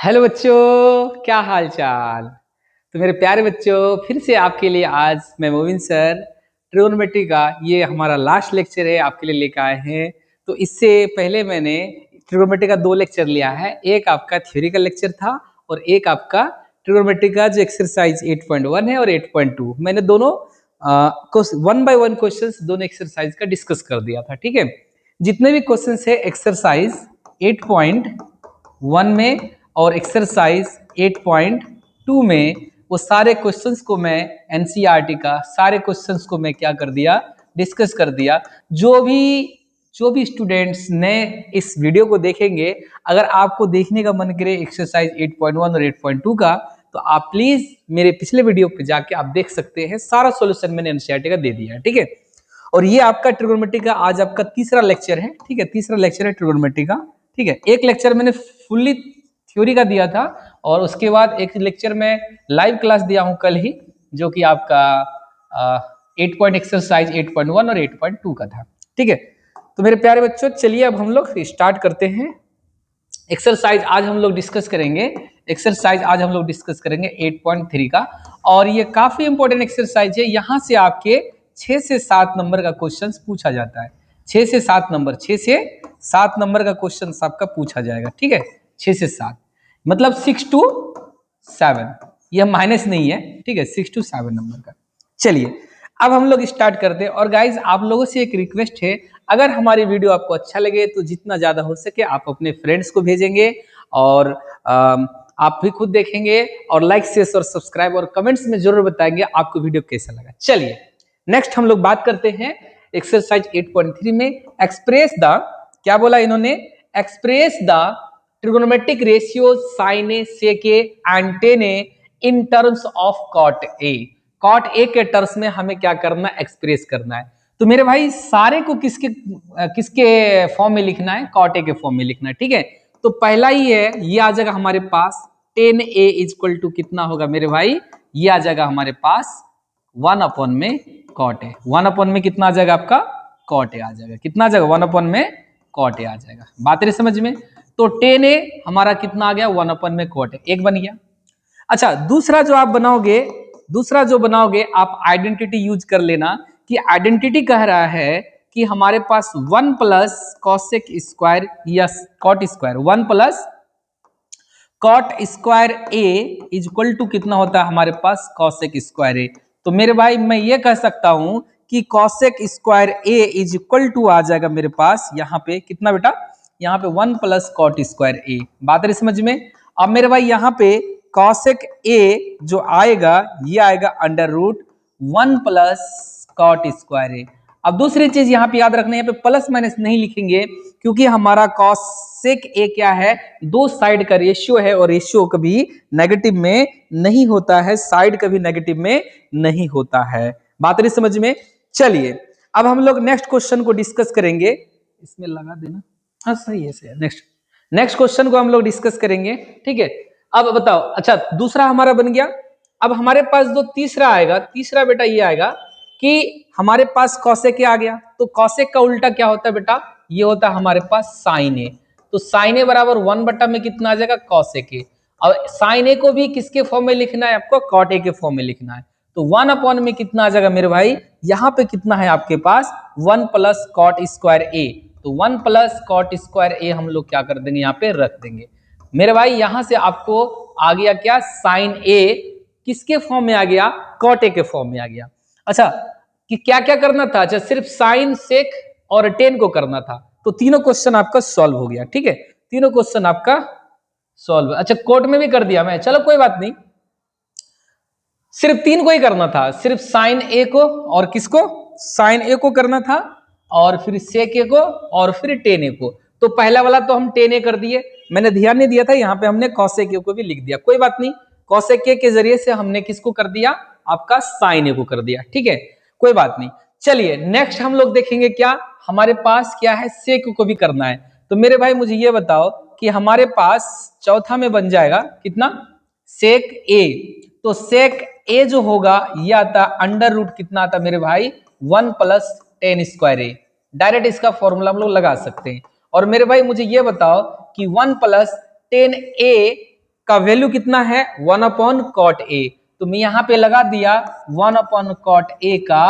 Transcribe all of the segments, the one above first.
Hello बच्चों, क्या हाल चाल। तो मेरे प्यारे बच्चों, फिर से आपके लिए आज मैं मोविन सर ट्रिग्नोमेट्री का ये हमारा लास्ट लेक्चर है आपके लिए लेकर आए हैं। तो इससे पहले मैंने ट्रिग्नोमेट्री का 2 लेक्चर लिया है। एक आपका थ्योरिकल लेक्चर था और एक आपका ट्रिग्नोमेट्री का जो एक्सरसाइज 8.1 है और 8.2 मैंने दोनों 1 बाय 1 क्वेश्चन दोनों एक्सरसाइज का डिस्कस कर दिया था। ठीक है, जितने भी क्वेश्चन है एक्सरसाइज 8.1 में और एक्सरसाइज 8.2 में, वो सारे क्वेश्चंस को मैं एनसीईआरटी का सारे क्वेश्चंस को मैं क्या कर दिया, डिस्कस कर दिया। जो भी स्टूडेंट्स ने इस वीडियो को देखेंगे, अगर आपको देखने का मन करे एक्सरसाइज 8.1 और 8.2 का, तो आप प्लीज मेरे पिछले वीडियो पे जाके आप देख सकते हैं। सारा सॉल्यूशन मैंने एनसीईआरटी का दे दिया है। ठीक है, और ये आपका ट्रिग्नोमेट्री का आज आपका तीसरा लेक्चर है। ठीक है, तीसरा लेक्चर है ट्रिग्नोमेट्री का। ठीक है, एक लेक्चर मैंने फुल्ली थ्योरी का दिया था और उसके बाद एक लेक्चर में लाइव क्लास दिया हूं कल ही, जो कि आपका 8 एक्सरसाइज 8.1 और 8.2 का था। ठीक है, तो मेरे प्यारे बच्चों, चलिए अब हम लोग स्टार्ट करते हैं। एक्सरसाइज आज हम लोग डिस्कस करेंगे, एक्सरसाइज आज हम लोग डिस्कस करेंगे 8.3 का। और ये काफी इंपॉर्टेंट एक्सरसाइज है। यहां से आपके 6 से 7 नंबर का क्वेश्चन पूछा जाता है। 6 से 7 नंबर, 6 से 7 नंबर का क्वेश्चन आपका पूछा जाएगा। ठीक है, 6 से 7 मतलब 6 to 7, यह माइनस नहीं है। ठीक है, 6 to 7 नंबर का। चलिए अब हम लोग स्टार्ट करते हैं। और गाइज, आप लोगों से एक रिक्वेस्ट है, अगर हमारी वीडियो आपको अच्छा लगे तो जितना ज्यादा हो सके आप अपने फ्रेंड्स को भेजेंगे और आप भी खुद देखेंगे और लाइक शेयर और सब्सक्राइब और कमेंट्स में जरूर बताएंगे आपको वीडियो कैसा लगा। चलिए नेक्स्ट हम लोग बात करते हैं एक्सरसाइज 8.3 में। एक्सप्रेस द, क्या बोला इन्होंने, express the trigonometric ratio sine A sec A and tan A in terms of cot A. Cot A के टर्म्स में हमें क्या करना है, एक्सप्रेस करना है। तो मेरे भाई सारे को किसके किसके फॉर्म में लिखना है, कॉट ए के फॉर्म में लिखना है। ठीक है, तो पहला ही है, ये आ जाएगा हमारे पास 10a इक्वल टू कितना होगा मेरे भाई, ये आ जाएगा हमारे पास 1 अपॉन में कॉट ए। 1 अपॉन में कितना आ जाएगा आपका, कॉट ए आ जाएगा। कितना आ जाएगा, 1 अपॉन में कॉट ए आ जाएगा। बात रही समझ में। तो 10a हमारा कितना आ गया, 1 अपॉन में कॉट ए, एक बन गया। अच्छा, दूसरा जो आप बनाओगे, दूसरा जो बनाओगे आप आइडेंटिटी यूज कर लेना कि आइडेंटिटी कह रहा है कि हमारे पास 1 प्लस कॉसेक स्क्वायर या cot square, 1 plus cot square A equal to कितना होता है हमारे पास, कॉसेक स्क्वायर ए। तो मेरे भाई मैं ये कह सकता हूं कि cosec square a is equal to आ जाएगा मेरे पास यहाँ पे कितना बेटा, यहाँ पे 1 प्लस कॉट स्क्वायर ए। बात रही समझ में। अब मेरे भाई यहाँ पे कॉसेक ए जो आएगा ये आएगा under root 1 plus cot square a. अब दूसरी चीज यहाँ पे याद रखना, यहाँ पे प्लस माइनस नहीं लिखेंगे क्योंकि हमारा कॉसेक ए क्या है, दो साइड का रेशियो है और रेशियो कभी नेगेटिव में नहीं होता है, साइड कभी नेगेटिव में नहीं होता है। बात नहीं समझ में। चलिए अब हम लोग नेक्स्ट क्वेश्चन को डिस्कस करेंगे। इसमें लगा देना, हाँ सही है सही है। नेक्स्ट नेक्स्ट क्वेश्चन को हम लोग डिस्कस करेंगे। ठीक है, अब बताओ। अच्छा, दूसरा हमारा बन गया। अब हमारे पास जो तीसरा आएगा, तीसरा बेटा ये आएगा कि हमारे पास कॉसेक आ गया। तो कॉसेक का उल्टा क्या होता है बेटा, ये होता है हमारे पास साइन ए। तो साइन ए बराबर 1 बटा में कितना आ जाएगा, कॉसेक ए। और साइन ए को भी किसके फॉर्म में लिखना है आपको, कॉट ए के फॉर्म में लिखना है। तो 1 अपॉन में कितना आ जाएगा मेरे भाई, यहाँ पे कितना है आपके पास 1 प्लस कॉट स्क्वायर ए। तो 1 प्लस कॉट स्क्वायर ए हम लोग क्या कर देंगे, यहाँ पे रख देंगे। मेरे भाई यहां से आपको आ गया क्या, साइन ए किसके फॉर्म में आ गया, कॉट ए के फॉर्म में आ गया। अच्छा, कि क्या क्या करना था, अच्छा सिर्फ साइन सेक और टेन को करना था। तो तीनों क्वेश्चन आपका सॉल्व हो गया। ठीक है, तीनों क्वेश्चन आपका सॉल्व। अच्छा, कोर्ट में भी कर दिया मैं, चलो कोई बात नहीं। सिर्फ 3 को ही करना था, सिर्फ साइन ए को और किसको, साइन ए को करना था, और फिर सेक ए को, और फिर टेन ए को। तो पहला वाला तो हम टेन ए कर दिए, मैंने ध्यान नहीं दिया था, यहाँ पे हमने कॉसेक ए को भी लिख दिया। कोई बात नहीं, कॉसेक ए के जरिए से हमने किसको कर दिया, आपका साइन ए को कर दिया। ठीक है, कोई बात नहीं। चलिए नेक्स्ट हम लोग देखेंगे क्या हमारे पास क्या है, सेक को भी करना है। तो मेरे भाई मुझे ये बताओ कि हमारे पास चौथा में बन जाएगा कितना, सेक ए। तो सेक ए जो होगा ये आता अंडर रूट कितना आता मेरे भाई, 1 प्लस टेन स्क्वायर ए। डायरेक्ट इसका फॉर्मूला हम लोग लगा सकते हैं। और मेरे भाई मुझे ये बताओ कि 1 प्लस टेन ए का वैल्यू कितना है 1 अपॉन कॉट ए, तो मैं यहां पे लगा दिया 1 अपॉन कॉट ए का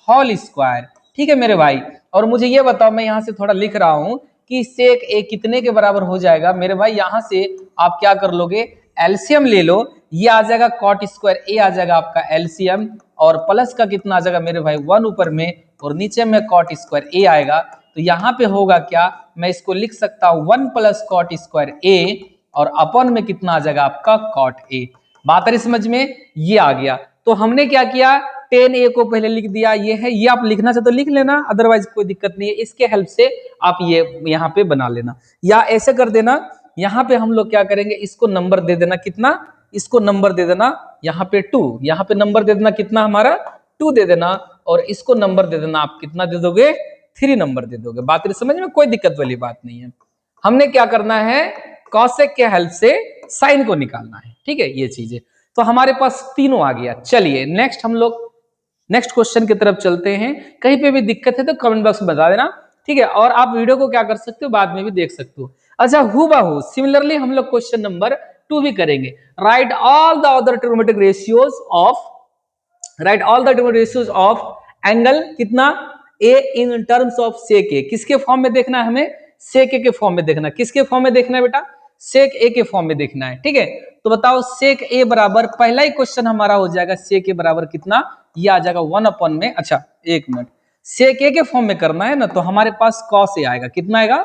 होल स्क्वायर। ठीक है मेरे भाई, और मुझे ये बताओ, मैं यहां से थोड़ा लिख रहा हूं कि सेक ए कितने के बराबर हो जाएगा मेरे भाई। यहां से आप क्या कर लोगे, एलसीएम ले लो, ये आ जाएगा कॉट स्क्वायर ए आ जाएगा आपका एलसीएम, और प्लस का कितना आ जाएगा मेरे भाई 1 ऊपर में और नीचे में कॉट स्क्वायर ए आएगा। तो यहाँ पे होगा क्या, मैं इसको लिख सकता हूं 1 प्लस कॉट स्क्वायर ए और अपॉन में कितना आ जाएगा आपका कॉट ए। बात आ रही समझ में, ये आ गया। तो हमने क्या किया, टेन ए को पहले लिख दिया, ये है, ये आप लिखना चाहे तो लिख लेना, अदरवाइज कोई दिक्कत नहीं है, इसके हेल्प से आप ये यहाँ पे बना लेना, या ऐसे कर देना। यहाँ पे हम लोग क्या करेंगे, इसको नंबर दे देना कितना, इसको नंबर दे देना यहाँ पे 2, यहाँ पे नंबर दे देना कितना हमारा 2 दे देना, और इसको नंबर दे देना आप कितना दे दोगे 3 नंबर दे दोगे। बात समझ में, कोई दिक्कत वाली बात नहीं है। हमने क्या करना है, कॉसेक के हेल्प से साइन को निकालना है। ठीक है, ये चीजें तो हमारे पास तीनों आ गया। चलिए नेक्स्ट हम लोग नेक्स्ट क्वेश्चन की तरफ चलते हैं। कहीं पे भी दिक्कत है तो कमेंट बॉक्स में बता देना, ठीक है, और आप वीडियो को क्या कर सकते हो, बाद में भी देख सकते हो। अच्छा, हूबहू सिमिलरली हम लोग क्वेश्चन नंबर 2 भी करेंगे। Right all the other trigonometric ratios of, right all the trigonometric ratios of angle कितना ए इन टर्म्स ऑफ सेक ए। किसके फॉर्म में देखना है हमें, सेक ए के फॉर्म में देखना है। किसके फॉर्म में देखना है बेटा, सेक ए के फॉर्म में देखना है। ठीक है, तो बताओ सेक ए बराबर, पहला ही क्वेश्चन हमारा हो जाएगा सेक ए बराबर कितना, ये आ जाएगा 1 अपॉन में, अच्छा एक मिनट, सेक ए के फॉर्म में करना है ना, तो हमारे पास कॉस ए आएगा, कितना आएगा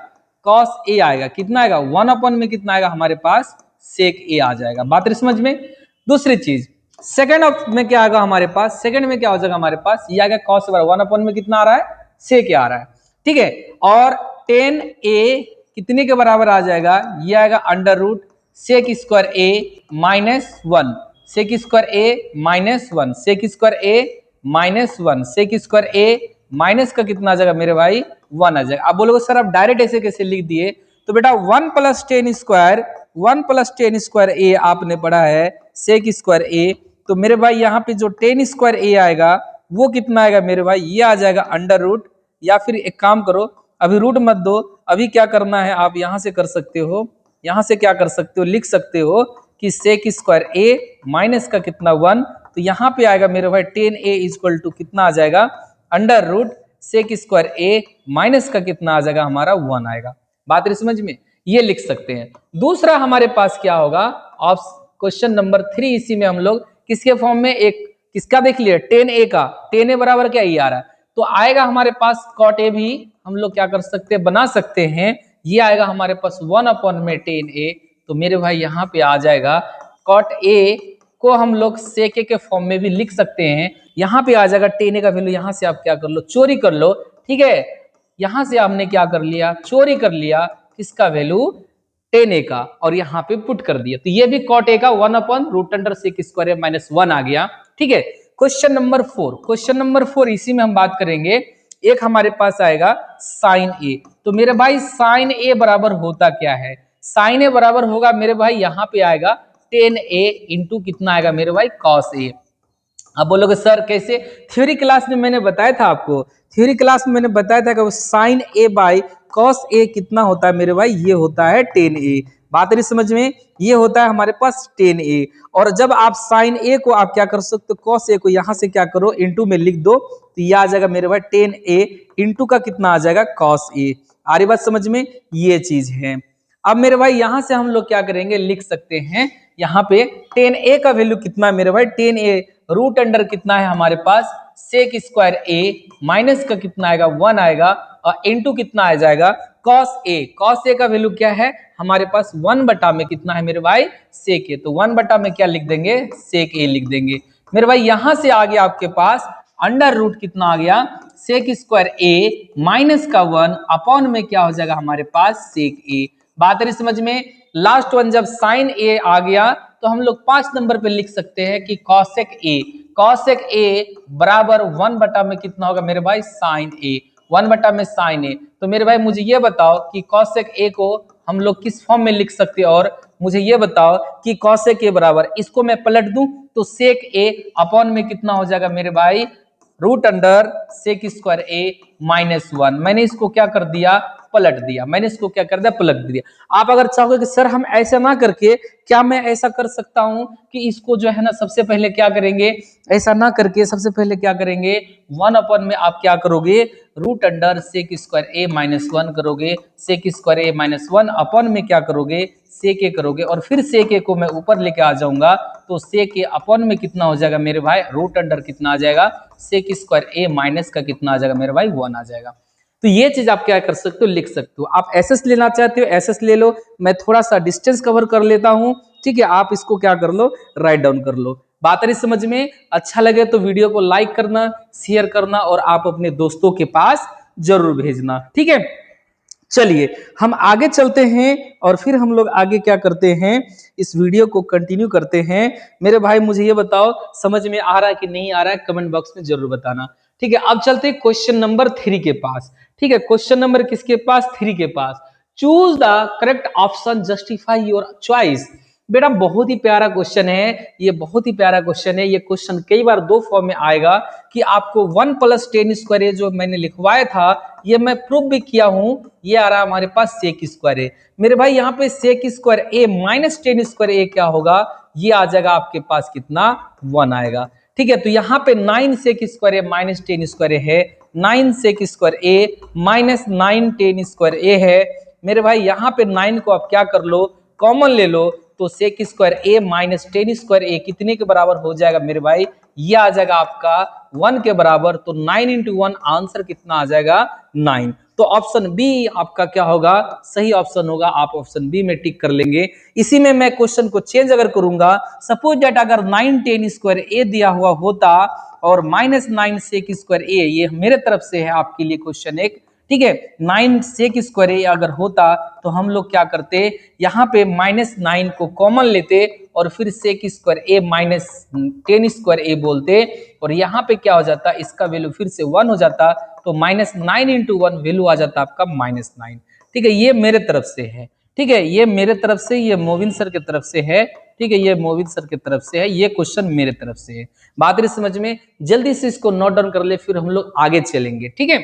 कॉस ए आएगा, कितना आएगा 1 अपॉन में कितना आएगा हमारे पास सेक ए आ जाएगा। बात समझ में। दूसरी चीज सेकंड में क्या आएगा हमारे पास, सेकंड में क्या हो जाएगा हमारे पास, ये आएगा कॉस ए बराबर 1 अपॉन में कितना आ रहा है सेक ए आ रहा है। ठीक है, और 10 ए कितने के बराबर आ जाएगा, ये आएगा under root sec square a minus 1, sec square a minus 1, sec square a minus 1, sec square a minus का कितना आ जाएगा मेरे भाई 1 आ जाएगा। आप बोलोगे सर आप डायरेक्ट ऐसे कैसे लिख दिए, तो बेटा 1 प्लस 10 स्क्वायर, 1 प्लस 10 स्क्वायर ए आपने पढ़ा है सेक स्क्वायर ए, तो मेरे भाई यहाँ पे जो 10 स्क्वायर ए आएगा वो कितना आएगा मेरे भाई, ये आ जाएगा अंडर रूट, या फिर एक काम करो अभी रूट मत दो, अभी क्या करना है आप यहां से कर सकते हो, यहां से क्या कर सकते हो, लिख सकते हो कि सेक स्क्वायर ए माइनस का कितना 1, तो यहां पे आएगा मेरे भाई 10 ए इक्वल टू कितना आ जाएगा under root sec square a minus का कितना आ जाएगा हमारा 1 आएगा। बात समझ में, ये लिख सकते हैं। दूसरा हमारे पास क्या होगा, ऑफ क्वेश्चन नंबर 3, इसी में हम लोग किसके फॉर्म में, एक किसका देख लिया 10 ए का, 10 ए बराबर क्या ये आ रहा है, तो आएगा हमारे पास कॉट ए भी हम लोग क्या कर सकते हैं बना सकते हैं, ये आएगा हमारे पास 1 अपॉन में 10 ए, तो मेरे भाई यहाँ पे आ जाएगा कॉट ए को हम लोग सेक ए के फॉर्म में भी लिख सकते हैं। यहाँ पे आ जाएगा 10 ए का वैल्यू, यहाँ से आप क्या कर लो चोरी कर लो। ठीक है, यहां से आपने क्या कर लिया चोरी कर लिया किसका वैल्यू 10 ए का, और यहाँ पे पुट कर दिया, तो ये भी कॉट ए का 1 upon root under sec square a minus 1 आ गया। ठीक है, क्वेश्चन नंबर 4, क्वेश्चन नंबर 4 इसी में हम बात करेंगे। एक हमारे पास आएगा साइन ए, तो मेरे भाई साइन ए बराबर होता क्या है, साइन ए बराबर होगा मेरे भाई यहाँ पे आएगा 10 ए इंटू कितना आएगा मेरे भाई कॉस ए। आप बोलोगे सर कैसे, थ्योरी क्लास में मैंने बताया था आपको, थ्योरी क्लास में मैंने बताया था कि वो sign A by cos A कितना होता है मेरे भाई, ये होता है 10 ए। बात नहीं समझ में, ये होता है हमारे पास 10 ए, और जब आप साइन ए को आप क्या कर सकते हो कॉस ए को यहां से क्या करो इंटू में लिख दो, तो ये आ जाएगा मेरे भाई 10 ए इंटू का कितना आ जाएगा कॉस ए। आ रही बात समझ में, ये चीज है। अब मेरे भाई यहां से हम लोग क्या करेंगे लिख सकते हैं, यहाँ पे 10 ए का वैल्यू कितना मेरे भाई 10 ए रूट अंडर कितना है हमारे पास सेक स्क्वायर ए माइनस का कितना आएगा 1 आएगा, और इंटू कितना आ जाएगा कॉस ए, कॉस ए का वैल्यू क्या है हमारे पास 1 बटा में कितना है मेरे भाई सेक ए, तो 1 बटा में क्या लिख देंगे सेक ए लिख देंगे। मेरे भाई यहां से आ गया आपके पास अंडर रूट कितना आ गया सेक स्क्वायर ए माइनस का 1 अपॉन में क्या हो जाएगा हमारे पास सेक ए। बात है समझ में। लास्ट वन जब साइन ए आ गया तो हम लोग 5 नंबर पे लिख सकते हैं कि कॉसेक ए, कॉसेक ए बराबर 1 बटा में कितना होगा मेरे भाई साइन ए, 1 बटा में साइन ए। तो मेरे भाई मुझे ये बताओ कि कॉसेक ए को हम लोग किस फॉर्म में लिख सकते हैं, और मुझे ये बताओ कि कॉसेक ए बराबर, इसको मैं पलट दूं तो सेक ए अपॉन में कितना हो जाएगा मेरे भाई root under sec square a minus 1। मैंने इसको क्या कर दिया पलट दिया, मैंने इसको क्या कर दिया, पलट दिया। आप अगर चाहोगे कि सर हम ऐसा ना करके, क्या मैं ऐसा कर सकता हूं कि इसको जो है ना सबसे पहले क्या करेंगे, ऐसा ना करके सबसे पहले क्या करेंगे, 1 में आप क्या करोगे, root under sec square a minus 1 करोगे, सेक स्क्वायर ए माइनस 1 अपन में क्या करोगे, सेक ए करोगे, और फिर सेक ए को मैं ऊपर लेके आ जाऊंगा, तो सेक ए अपन में कितना हो जाएगा मेरे भाई, रूट अंडर कितना आ जाएगा, सेक स्क्वायर ए माइनस का कितना आ जाएगा मेरे भाई, 1 आ जाएगा। तो ये चीज आप क्या कर सकते हो, लिख सकते हो। आप एसएस लेना चाहते हो एसएस ले लो, मैं थोड़ा सा डिस्टेंस कवर कर लेता हूं, ठीक है, आप इसको क्या कर लो, राइट डाउन कर लो। बात आ रही समझ में, अच्छा लगे तो वीडियो को लाइक करना, शेयर करना, और आप अपने दोस्तों के पास जरूर भेजना, ठीक है। चलिए हम आगे चलते हैं, और फिर हम लोग आगे क्या करते हैं, इस वीडियो को कंटिन्यू करते हैं। मेरे भाई मुझे ये बताओ समझ में आ रहा है कि नहीं आ रहा है, कमेंट बॉक्स में जरूर बताना, ठीक है। अब चलते हैं क्वेश्चन नंबर 3 के पास, ठीक है। क्वेश्चन नंबर किसके पास, 3 के पास। Choose the correct option, justify your choice. बेटा बहुत ही प्यारा क्वेश्चन है, ये बहुत ही प्यारा क्वेश्चन है। ये क्वेश्चन कई बार दो फॉर्म में आएगा कि आपको 1 + 10 स्क्वायर जो मैंने लिखवाया था, ये मैं प्रूव भी किया हूं, ये आ रहा है हमारे पास सेक स्क्वायर ए। मेरे भाई यहाँ पे सेक स्क्वायर ए माइनस 10 स्क्वायर ए क्या होगा, ये आ जाएगा आपके पास कितना, 1 आएगा, ठीक है। तो यहाँ पे 9 सेक स्क्वायर ए माइनस 10 स्क्वायर ए है, 9 सेक स्क्वायर ए माइनस 9 10 स्क्वायर ए है। मेरे भाई यहाँ पे 9 को आप क्या कर लो, कॉमन ले लो, तो सेक स्क्वायर ए माइनस 10 स्क्वायर ए कितने के बराबर हो जाएगा मेरे भाई, ये आ जाएगा आपका 1 के बराबर। तो 9 × 1 आंसर कितना आ जाएगा, 9। तो ऑप्शन बी आपका क्या होगा, सही ऑप्शन होगा। आप ऑप्शन बी में टिक कर लेंगे। इसी में मैं क्वेश्चन को चेंज अगर करूंगा, सपोज दैट अगर 9 10 स्क्वायर ए दिया हुआ होता और -9 सेक स्क्वायर ए, ये मेरे तरफ से है आपके लिए क्वेश्चन एक, ठीक है। 9 सेक स्क्वायर ए अगर होता तो हम लोग क्या करते, यहाँ पे -9 को कॉमन लेते और फिर सेक स्क्वायर ए माइनस 10 स्क्वायर ए बोलते, और यहाँ पे क्या हो जाता, इसका वैल्यू फिर से 1 हो जाता, तो -9 × 1 वैल्यू आ जाता आपका -9, ठीक है। ये मेरे तरफ से है, ठीक है, ये मेरे तरफ से, ये मोविन सर की तरफ से है, ठीक है, ये मोविन सर की तरफ से है, ये क्वेश्चन मेरे तरफ से है। बात रही समझ में, जल्दी से इसको नोट डाउन कर ले, फिर हम लोग आगे चलेंगे, ठीक है।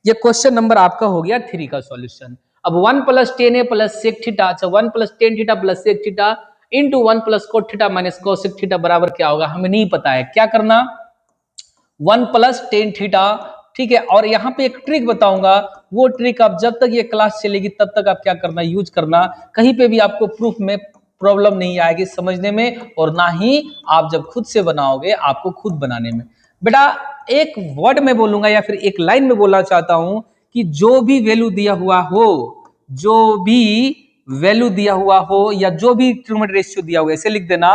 ये क्वेश्चन नंबर आपका हो गया 3 का सॉल्यूशन। अब 1 + 10a + sec थीटा, अच्छा 1 + tan theta + sec theta into 1 + cot theta - cosec theta बराबर क्या होगा, हमें नहीं पता है, क्या करना, 1 + tan थीटा, ठीक है। और यहाँ पे एक ट्रिक बताऊंगा, वो ट्रिक आप जब तक ये क्लास चलेगी तब तक आप क्या करना, यूज करना, कहीं पे भी आपको प्रूफ में प्रॉब्लम नहीं आएगी समझने में, और ना ही आप जब खुद से बनाओगे आपको खुद बनाने में। बेटा एक वर्ड में बोलूंगा या फिर एक लाइन में बोलना चाहता हूं कि जो भी वैल्यू दिया हुआ हो, जो भी वैल्यू दिया हुआ हो, या जो भी ट्रिग्नोमेट्रिक रेशियो दिया हुआ है, ऐसे लिख देना,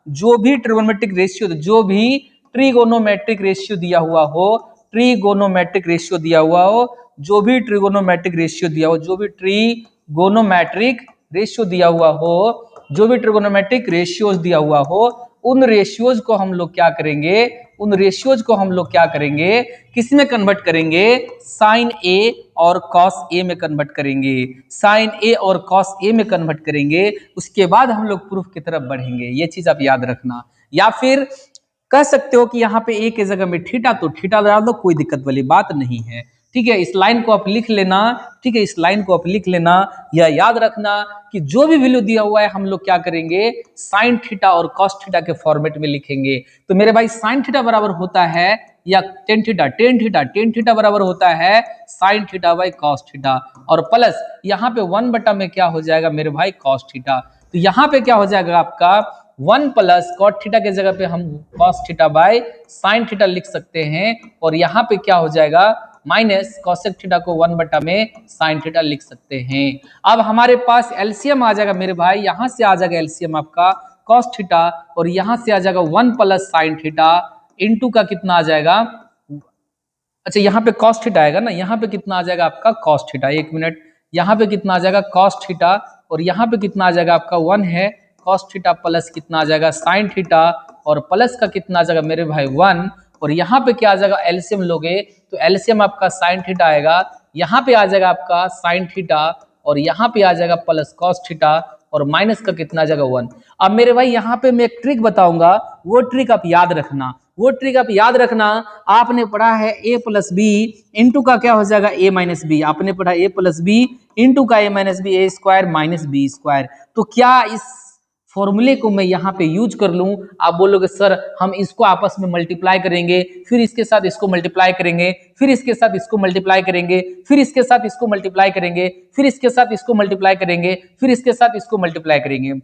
जो भी ट्रिग्नोमेट्रिक रेशियो, जो भी ट्रिगोनोमेट्रिक रेशियो दिया हुआ हो, ट्रिगोनोमेट्रिक रेशियो दिया हुआ हो, जो भी ट्रिगोनोमेट्रिक रेशियो दिया हो, जो भी ट्रिगोनोमेट्रिक रेशियो दिया हुआ हो, जो भी ट्रिगोनोमेट्रिक रेशियोज दिया हुआ हो, उन रेशियोज को हम लोग क्या करेंगे, उन रेशियोज को हम लोग क्या करेंगे, किस में कन्वर्ट करेंगे, साइन ए और कॉस ए में कन्वर्ट करेंगे, साइन ए और कॉस ए में कन्वर्ट करेंगे, उसके बाद हम लोग प्रूफ की तरफ बढ़ेंगे। ये चीज आप याद रखना। या फिर कह सकते हो कि यहाँ पे ए के जगह में थीटा, तो थीटा डाल दो, कोई दिक्कत वाली बात नहीं है, ठीक है। इस लाइन को आप लिख लेना, ठीक है, इस लाइन को आप लिख लेना। यह याद रखना कि जो भी वैल्यू दिया हुआ है हम लोग क्या करेंगे, साइन थीटा और कॉस थीटा के फॉर्मेट में लिखेंगे। तो मेरे भाई साइन थीटा बराबर होता है, या टेन थीटा, टेन थीटा बराबर होता है sine theta by cos theta, और प्लस यहाँ पे 1 में क्या हो जाएगा मेरे भाई, कॉस थीटा। तो यहाँ पे क्या हो जाएगा आपका 1 + cot थीटा के जगह पे हम cos theta by sin theta लिख सकते हैं, और यहाँ पे क्या हो जाएगा माइनस cosec थीटा को 1 में sin थीटा लिख सकते हैं। अब हमारे पास एलसीएम आ जाएगा मेरे भाई, यहाँ से आ जाएगा एलसीएम आपका cos थीटा, और यहाँ से आ जाएगा 1 + sin थीटा इंटू का कितना आ जाएगा, अच्छा यहाँ पे cos थीटा आएगा ना, यहाँ पे कितना आ जाएगा आपका cos थीटा, एक मिनट, यहाँ पे कितना आ जाएगा cos थीटा, और यहाँ पे कितना आ जाएगा आपका 1 है cos थीटा प्लस कितना आ जाएगा sin थीटा, और प्लस का कितना आ जाएगा मेरे भाई 1, और यहाँ पे क्या आ जाएगा, एलसीएम लोगे तो एलसीएम आपका sin थीटा आएगा, यहाँ पे आ जाएगा आपका sin थीटा, और यहाँ पे आ जाएगा प्लस cos थीटा, और माइनस का कितना आ जाएगा 1। अब मेरे भाई यहाँ पे मैं एक ट्रिक बताऊंगा, वो ट्रिक आप याद रखना, वो ट्रिक आप याद रखना। आपने पढ़ा है a प्लस बी इंटू का क्या हो जाएगा a माइनस बी, आपने पढ़ा a प्लस बी इंटू का a minus B, A square minus B square. तो क्या इस फॉर्मूले को मैं यहाँ पे यूज कर लूं? आप बोलोगे सर हम इसको आपस में मल्टीप्लाई करेंगे, फिर इसके साथ इसको मल्टीप्लाई करेंगे, फिर इसके साथ इसको मल्टीप्लाई करेंगे, फिर इसके साथ इसको मल्टीप्लाई करेंगे, फिर इसके साथ इसको मल्टीप्लाई करेंगे, फिर इसके साथ इसको मल्टीप्लाई करेंगे।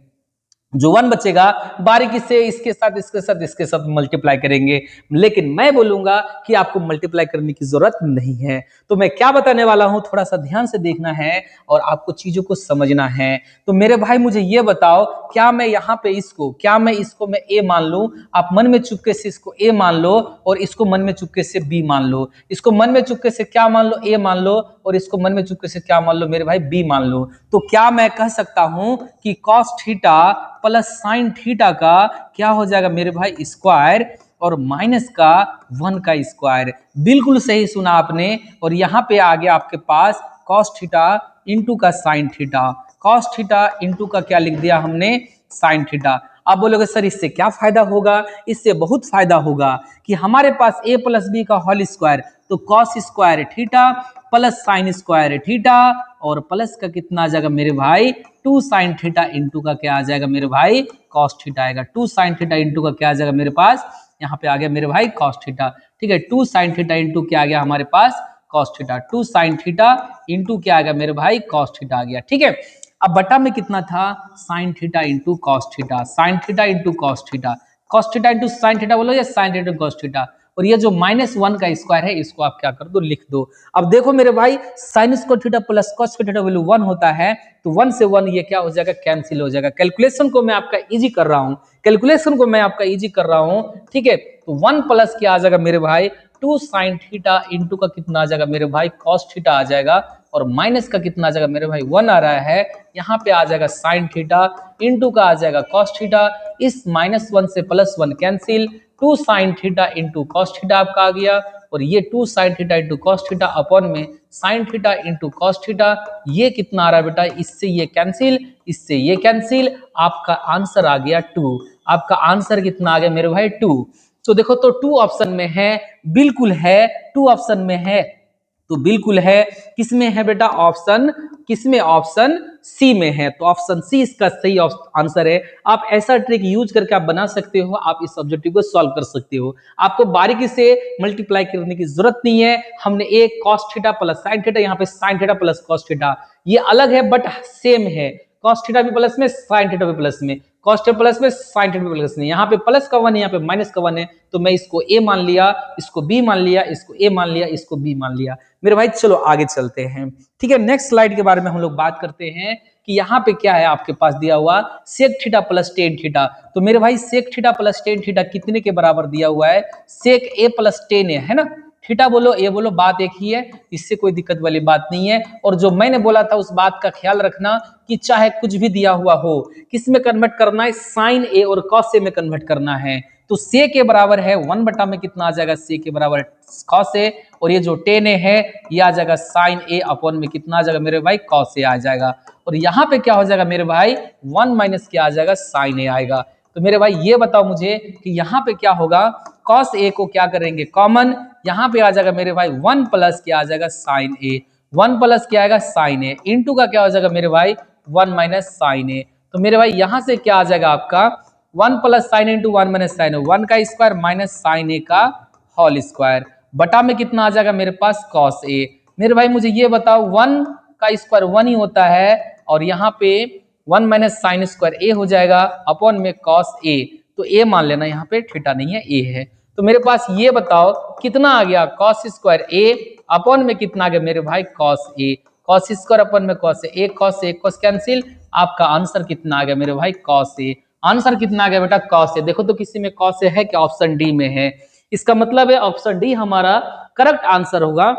जो 1 बचेगा बारीकी से इसके साथ इसके साथ इसके साथ मल्टीप्लाई करेंगे। लेकिन मैं बोलूंगा कि आपको मल्टीप्लाई करने की जरूरत नहीं है। तो मैं क्या बताने वाला हूं, थोड़ा सा ध्यान से देखना है और आपको चीजों को समझना है। तो मेरे भाई मुझे ये बताओ, क्या मैं यहाँ पे क्या मैं इसको मैं ए मान लूं? आप मन में चुपके से इसको ए मान लो और इसको मन में चुपके से बी मान लो। इसको मन में चुपके से क्या मान लो? ए मान लो, और इसको मन में चुपके से क्या मान लो मेरे भाई? बी मान लो। तो क्या मैं कह सकता हूं कि cos theta plus sine theta का क्या हो जाएगा मेरे भाई? स्क्वायर, और माइनस का 1 का स्क्वायर। बिल्कुल सही सुना आपने। और यहाँ पे आ गया आपके पास कॉस थीटा इंटू का sine theta, cos theta into का क्या लिख दिया हमने? Sine theta. आप बोलोगे सर इससे क्या फायदा होगा? इससे बहुत फायदा होगा कि हमारे पास a प्लस बी का होल स्क्वायर, तो cos square theta plus sine square theta, और प्लस का कितना आ जाएगा मेरे भाई? 2 साइन थीटा इंटू का क्या आ जाएगा मेरे भाई? कॉस थीटा आएगा। 2 साइन थीटा इंटू का क्या आ जाएगा मेरे पास? यहाँ पे आ गया मेरे भाई कॉस थीटा। ठीक है, 2 साइन थीटा इंटू क्या आ गया हमारे पास? Cos theta. 2 sine theta into क्या आ गया मेरे भाई? कॉस थीटा आ गया। ठीक है, अब बटा में कितना था? Sign theta into cos theta, sine theta into cos theta, cos theta into sine theta बोलो या साइन थीटा कॉस थीटा। और ये जो -1 का स्क्वायर है इसको आप क्या कर दो? लिख दो। अब देखो मेरे भाई, sine square theta plus cos theta value 1 होता है, तो 1 से 1 ये क्या हो जाएगा? कैंसिल हो जाएगा। कैलकुलेशन को मैं आपका इजी कर रहा हूं, कैलकुलेशन को मैं आपका इजी कर रहा हूं। ठीक है, तो 1 प्लस क्या आ जाएगा मेरे भाई? 2 साइन थीटा इंटू का कितना आ जाएगा मेरे भाई? कॉस थीटा आ जाएगा, और माइनस का कितना आ जाएगा मेरे भाई? 1 आ रहा है, यहाँ पे आ जाएगा साइन थीटा इंटू का आ जाएगा कॉस थीटा। इस -1 से +1 cancel, 2 sine theta into cos theta आपका आ गया, और ये 2 sine theta into cos theta upon में sine theta into cos theta. ये कितना आ रहा है बेटा? इससे ये कैंसिल, इससे ये कैंसिल, आपका आंसर आ गया 2। आपका आंसर कितना आ गया मेरे भाई? 2। तो देखो, तो 2 ऑप्शन में है, बिल्कुल है, 2 ऑप्शन में है, तो बिल्कुल है। किसमें है बेटा? ऑप्शन किसमें? ऑप्शन सी में है। तो ऑप्शन सी इसका सही आंसर है। आप ऐसा ट्रिक यूज करके आप बना सकते हो, आप इस ऑब्जेक्टिव को सॉल्व कर सकते हो। आपको बारीकी से मल्टीप्लाई करने की जरूरत नहीं है। हमने एक cos theta plus sine theta, यहाँ पे sine theta plus cos theta, ये अलग है बट सेम है। कॉस थीटा भी प्लस में, साइन थीटा भी प्लस में, कॉस थीटा प्लस में, साइन थीटा भी प्लस में। यहाँ पे प्लस का 1 है, यहाँ पे माइनस का 1 है, तो मैं इसको ए मान लिया, इसको बी मान लिया, इसको ए मान लिया, इसको बी मान लिया। मेरे भाई चलो आगे चलते हैं। ठीक है, नेक्स्ट स्लाइड के बारे में हम लोग बात करते हैं कि यहाँ पे क्या है आपके पास दिया हुआ? Sec theta plus tan theta. तो मेरे भाई sec theta plus tan theta कितने के बराबर दिया हुआ है? सेक ए प्लस टेन है ना? थीटा बोलो ए बोलो, बात एक ही है, इससे कोई दिक्कत वाली बात नहीं है। और जो मैंने बोला था उस बात का ख्याल रखना कि चाहे कुछ भी दिया हुआ हो, किस में कन्वर्ट करना है? साइन ए और कॉस ए में कन्वर्ट करना है। तो से के बराबर है 1 बटा में कितना आ जाएगा? से के बराबर कॉस ए, और ये जो टेन ए है ये आ जाएगा साइन ए अपॉन में कितना आ जाएगा मेरे भाई? कॉस ए आ जाएगा। और यहाँ पे क्या हो जाएगा मेरे भाई? 1 माइनस क्या आ जाएगा? साइन ए आएगा। तो मेरे भाई ये बताओ मुझे कि यहाँ पे क्या होगा? कॉस ए को क्या करेंगे? कॉमन, यहाँ पे आ जाएगा मेरे भाई 1 प्लस क्या आ जाएगा? Sign a. 1 प्लस क्या आएगा? साइन ए, इंटू का क्या हो जाएगा मेरे भाई? 1 माइनस साइन ए। तो मेरे भाई यहाँ से क्या आ जाएगा आपका? 1 plus sine into 1 minus sine a, 1 का स्क्वायर माइनस साइन ए का होल स्क्वायर, बटा में कितना आ जाएगा मेरे पास? Cos A. मेरे भाई मुझे ये बताओ, 1 का स्क्वायर 1 ही होता है, और यहाँ पे 1 माइनस साइन स्क्वायर ए हो जाएगा अपॉन में कॉस ए। तो ए मान लेना, यहाँ पे थीटा नहीं है, ए है। तो मेरे पास ये बताओ कितना आ गया? कॉस स्क्वायर ए अपॉन में कितना आ गया मेरे भाई? Cos A. Cos square upon में cos A, cos A cos cancel, आपका आंसर कितना आ गया मेरे भाई? Cos A. आंसर कितना आ गया बेटा? Cos A. देखो तो किसी में कॉस ए है क्या? ऑप्शन डी में है। इसका मतलब है ऑप्शन डी हमारा करेक्ट आंसर होगा।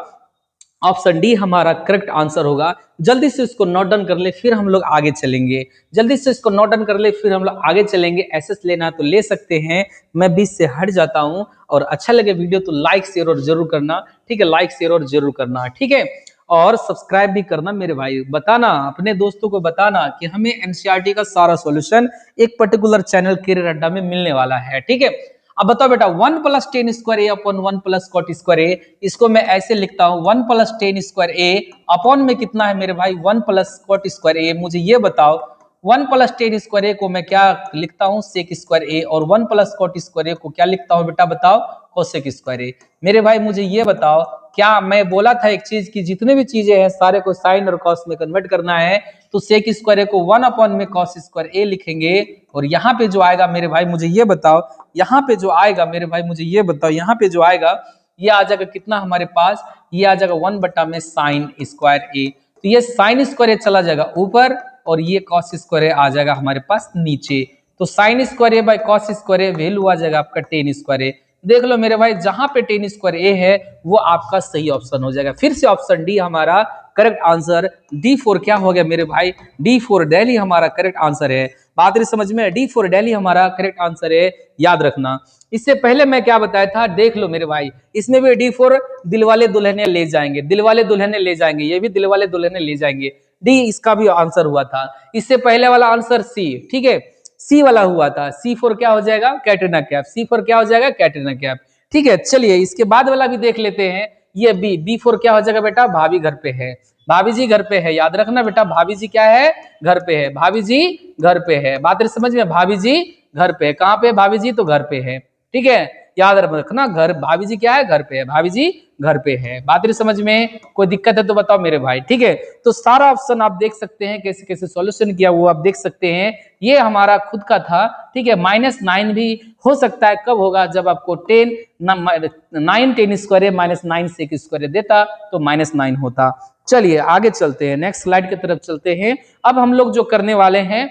ऑप्शन डी हमारा करेक्ट आंसर होगा। जल्दी से इसको नोट डाउन कर ले, फिर हम लोग आगे चलेंगे। जल्दी से इसको नोट डाउन कर ले, फिर हम लोग आगे चलेंगे। एसएस लेना तो ले सकते हैं, मैं बीच से हट जाता हूं। और अच्छा लगे वीडियो तो लाइक शेयर और जरूर करना। ठीक है, लाइक शेयर और जरूर करना। ठीक है, और सब्सक्राइब भी करना मेरे भाई। बताना अपने दोस्तों को, बताना कि हमें एनसीईआरटी का सारा सॉल्यूशन एक पर्टिकुलर चैनल करियर अड्डा में मिलने वाला है, ठीक है। अब बताओ बेटा, 1 + 10 स्क्वायर ए अपॉन 1 + cot स्क्वायर ए, इसको मैं ऐसे लिखता हूं 1 + 10 स्क्वायर ए अपॉन में कितना है मेरे भाई 1 + cot स्क्वायर ए। मुझे ये बताओ 1 + 10 स्क्वायर ए को मैं क्या लिखता हूं सेक स्क्वायर ए, और 1 + cot स्क्वायर ए को क्या लिखता हूं बेटा बताओ कोसेक स्क्वायर ए। मेरे भाई मुझे ये बताओ, क्या मैं बोला था एक चीज की जितने भी चीजें हैं सारे को साइन और कॉस में कन्वर्ट करना है, तो सेक स्क्वायर ए को 1 अपॉन में कॉस स्क्वायर ए लिखेंगे, और यहाँ पे जो आएगा मेरे भाई मुझे ये बताओ, यहाँ पे जो आएगा मेरे भाई मुझे ये बताओ, यहाँ पे जो आएगा ये आ जाएगा कितना हमारे पास, ये आ जाएगा 1 बटा में साइन स्क्वायर ए। तो ये साइन स्क्वायर ए चला जाएगा ऊपर और ये कॉस स्क्वायर ए आ जाएगा हमारे पास नीचे। तो sine square a by cos square a value आ जाएगा आपका टेन स्क्वायर ए। देख लो मेरे भाई, जहां पे टेन स्क्वायर ए है वो आपका सही ऑप्शन हो जाएगा। फिर से ऑप्शन डी हमारा करेक्ट आंसर। D4 क्या हो गया मेरे भाई, D4 दिल्ली हमारा करेक्ट आंसर है। बात रही समझ में, D4 दिल्ली हमारा करेक्ट आंसर है, याद रखना। इससे पहले मैं क्या बताया था, देख लो मेरे भाई, इसमें भी D4 दिलवाले दुल्हनिया ले जाएंगे, दिलवाले दुल्हनिया ले जाएंगे, ये भी दिलवाले दुल्हनिया ले जाएंगे। डी इसका भी आंसर हुआ था। इससे पहले वाला आंसर सी, ठीक है, सी वाला हुआ था। C4 क्या हो जाएगा कैटरीना कैफ, C4 क्या हो जाएगा कैटरीना कैफ, ठीक है। चलिए इसके बाद वाला भी देख लेते हैं, ये B4 क्या हो जाएगा बेटा भाभी घर पे है, भाभी जी घर पे है, याद रखना बेटा भाभी जी क्या है घर पे है, भाभी जी घर पे है। बात समझ में, भाभी जी घर पे है, कहाँ पे भाभी जी तो घर पे है, ठीक है, याद रखना घर भाभी जी क्या है घर पे है, भाभी जी घर पे है। बात रही समझ में, कोई दिक्कत है तो बताओ मेरे भाई, ठीक है। तो सारा ऑप्शन आप देख सकते हैं कैसे कैसे सॉल्यूशन किया वो आप देख सकते हैं। ये हमारा खुद का था, ठीक है। -9 भी हो सकता है, कब होगा जब आपको 9 10 स्क्वायर -9 सेक स्क्वायर देता तो -9 होता। चलिए आगे चलते हैं, नेक्स्ट स्लाइड की तरफ चलते हैं। अब हम लोग जो करने वाले हैं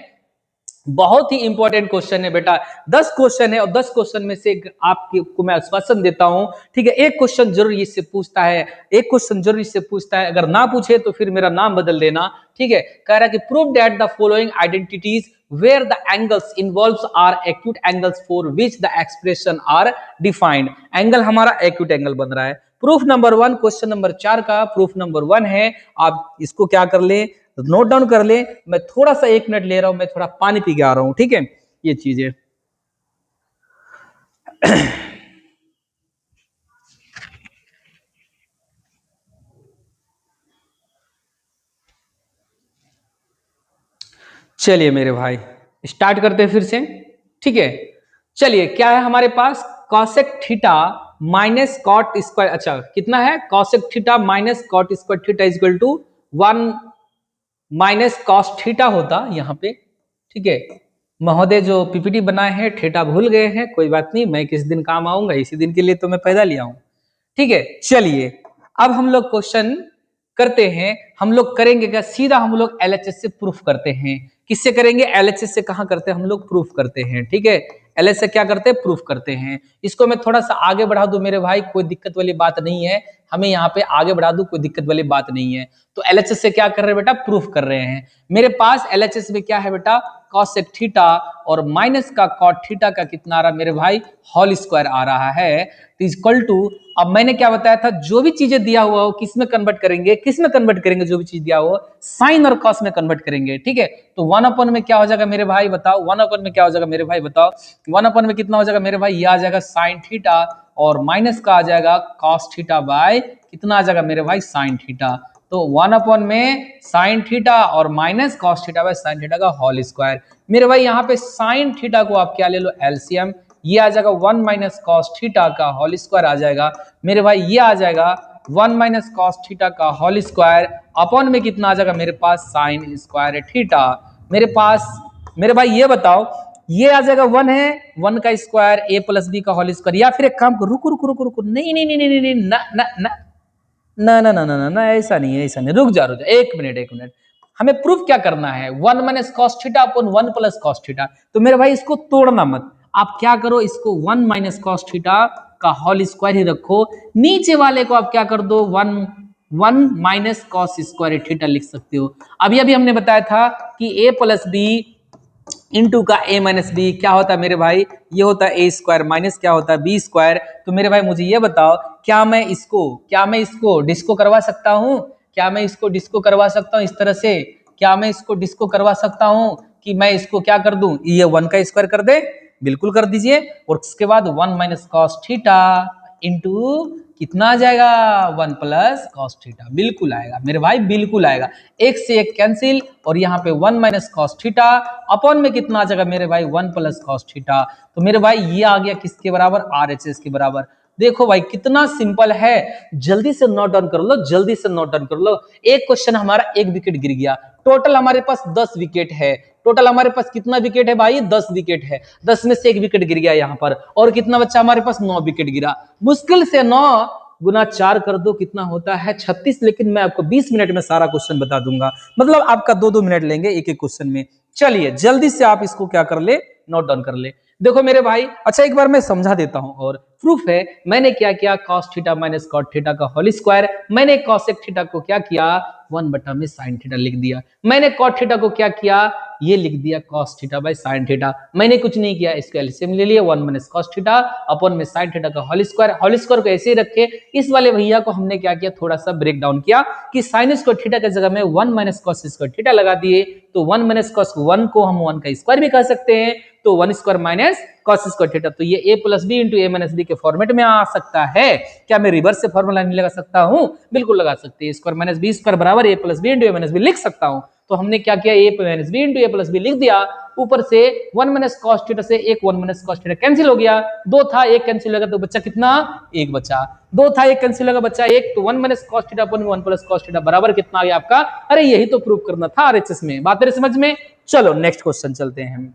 बहुत ही इंपॉर्टेंट क्वेश्चन है बेटा, 10 क्वेश्चन है और 10 क्वेश्चन में से आपको मैं आश्वासन देता हूं, ठीक है, एक क्वेश्चन जरूर इससे पूछता है, एक क्वेश्चन जरूर इससे पूछता है, अगर ना पूछे तो फिर मेरा नाम बदल देना, ठीक है। कह रहा है कि prove that the following identities where the angles involves are acute angles for which the expression are defined। Angle हमारा एक्यूट एंगल बन रहा है। प्रूफ नंबर 1 क्वेश्चन नंबर 4 का प्रूफ नंबर 1 है। आप इसको क्या कर ले, नोट डाउन कर ले। मैं थोड़ा सा 1 मिनट ले रहा हूं, मैं थोड़ा पानी पी के आ रहा हूं, ठीक है, ये चीजें। चलिए मेरे भाई स्टार्ट करते हैं फिर से, ठीक है। चलिए क्या है हमारे पास, cosec theta minus cot square, अच्छा कितना है cosec theta minus cot square theta is equal to 1 minus cos theta होता यहाँ पे, ठीक है। महोदय जो पीपीटी बनाए हैं थीटा भूल गए हैं, कोई बात नहीं, मैं किस दिन काम आऊंगा, इसी दिन के लिए तो मैं पैदा लिया हूं, ठीक है। चलिए अब हम लोग क्वेश्चन करते हैं, हम लोग करेंगे क्या, सीधा हम लोग एलएचएस से प्रूफ करते हैं। किससे करेंगे, एलएचएस से कहां करते हैं हम लोग प्रूफ करते हैं, ठीक है। एलएचएस से क्या करते हैं प्रूफ करते हैं। इसको मैं थोड़ा सा आगे बढ़ा दूं मेरे भाई, कोई दिक्कत वाली बात नहीं है, हमें यहाँ पे आगे बढ़ा दूं कोई दिक्कत वाली बात नहीं है। तो एलएचएस से क्या कर रहे हैं बेटा, प्रूफ कर रहे हैं। मेरे पास एलएचएस में क्या है बेटा, कॉसेक थीटा और माइनस का कॉट थीटा का कितना आ रहा है मेरे भाई, होल स्क्वायर आ रहा है, इक्वल टू। अब मैंने क्या बताया था, जो भी चीजें दिया हुआ हो किस में कन्वर्ट करेंगे, किस में कन्वर्ट करेंगे, जो भी चीज दिया हुआ साइन और कॉस में कन्वर्ट करेंगे, ठीक है। तो 1 में क्या हो जाएगा मेरे भाई बताओ, 1 में क्या हो जाएगा मेरे भाई बताओ, 1 में कितना हो जाएगा मेरे भाई, ये आ जाएगा साइन थीटा और माइनस का आ जाएगा कॉस थीटा बाय कितना आ जाएगा मेरे भाई साइन थीटा। तो 1 में साइन थीटा और minus cos theta by sine theta का होल स्क्वायर। मेरे भाई यहाँ पे साइन थीटा को आप क्या ले लो एलसीएम, ये आ जाएगा 1 माइनस कॉस थीटा का होल स्क्वायर आ जाएगा मेरे भाई, ये आ जाएगा 1 माइनस कॉस थीटा का होल स्क्वायर अपॉन में कितना आ जाएगा मेरे पास साइन स्क्वायर थीटा। मेरे पास मेरे भाई ये बताओ, ये आ जाएगा 1 है, 1 का स्क्वायर a प्लस बी का होल स्क्वायर, या फिर एक काम करो, रुको रुको रुको रुको, नहीं नहीं नहीं नहीं नहीं ना ना ना ना ना ना ना ना ऐसा नहीं है, ऐसा नहीं, रुक जा 1 मिनट। हमें प्रूफ क्या करना है, 1 minus cos theta upon 1 plus cos theta. तो मेरे भाई इसको तोड़ना मत, आप क्या करो, इसको 1 माइनस कॉस थीटा का होल स्क्वायर ही रखो, नीचे वाले को आप क्या कर दो 1 माइनस कॉस स्क्वायर थीटा लिख सकते हो। अभी अभी हमने बताया था कि a प्लस बी इंटू का a माइनस बी क्या होता है मेरे भाई, ये होता है a स्क्वायर माइनस क्या होता है b स्क्वायर। तो मेरे भाई मुझे ये बताओ, क्या मैं इसको डिस्को करवा सकता हूं, क्या मैं इसको डिस्को करवा सकता हूँ इस तरह से? क्या मैं इसको डिस्को करवा सकता हूँ कि मैं इसको क्या कर दूं, ये 1 का स्क्वायर कर दे? बिल्कुल कर दीजिए। और उसके बाद 1 माइनस कॉस थीटा इंटू कितना आ जाएगा, 1 प्लस कॉस थीटा। बिल्कुल आएगा मेरे भाई, बिल्कुल आएगा। एक से एक कैंसिल, और यहाँ पे 1 माइनस कॉस थीटा अपॉन में कितना आ जाएगा मेरे भाई, 1 प्लस कॉस थीटा। तो मेरे भाई ये आ गया किसके बराबर, RHS के बराबर। देखो भाई कितना सिंपल है, जल्दी से नोट डाउन कर लो, जल्दी से नोट डाउन कर लो। एक क्वेश्चन हमारा एक विकेट गिर गया, टोटल हमारे पास 10 विकेट है। टोटल हमारे पास कितना विकेट है भाई, 10 विकेट है। 10 में से एक विकेट गिर गया यहाँ पर, और कितना बच्चा हमारे पास, 9 विकेट गिरा। मुश्किल से 9 गुना 4 कर दो, कितना होता है 36। लेकिन मैं आपको 20 मिनट में सारा क्वेश्चन बता दूंगा, मतलब आपका 2-2 मिनट लेंगे एक एक क्वेश्चन में। चलिए जल्दी से आप इसको क्या कर ले, नोट डाउन कर ले। देखो मेरे भाई, अच्छा एक बार मैं समझा देता हूं और प्रूफ है। मैंने क्या किया, cos theta minus cot theta का होल स्क्वायर। मैंने cosec थीटा को क्या किया, 1 बटा में sin थीटा लिख दिया। मैंने cot थीटा को क्या किया, ये लिख दिया cos theta by sin theta. मैंने कुछ नहीं किया, इसको एलसीएम ले लिया, 1 माइनस cos थीटा अपॉन में sin थीटा का होल स्क्वायर। होल स्क्वायर को ऐसे ही रखे। इस वाले भैया को हमने क्या किया, थोड़ा सा ब्रेक डाउन किया कि sin स्क्वायर थीटा की जगह में 1 माइनस cos स्क्वायर थीटा लगा दिए। तो 1 माइनस cos 1 को हम 1 का स्क्वायर भी कह सकते हैं, तो 1 square minus cos square theta. तो ये a plus B into A minus B के फॉर्मेट में आ सकता है। क्या मैं रिवर्स से फॉर्मूला नहीं लगा सकता हूं? बिल्कुल लगा सकते हैं। स्क्वायर माइनस बी स्क्वायर बराबर a plus B into A minus B लिख सकता हूं। तो हमने क्या किया, a minus B into A plus B लिख दिया। ऊपर से 1 माइनस cos थीटा से एक 1 माइनस cos थीटा कैंसिल हो गया। 2 था, 1 कैंसिल हो गया, तो बच्चा कितना, 1 बचा। 2 था, 1 कैंसिल हो गया, बच्चा 1। तो 1 minus cos theta upon 1 plus cos theta बराबर कितना आ गया आपका? अरे यही तो प्रूव करना था आरएचएस में। बात मेरे समझ में? चलो नेक्स्ट क्वेश्चन चलते हैं।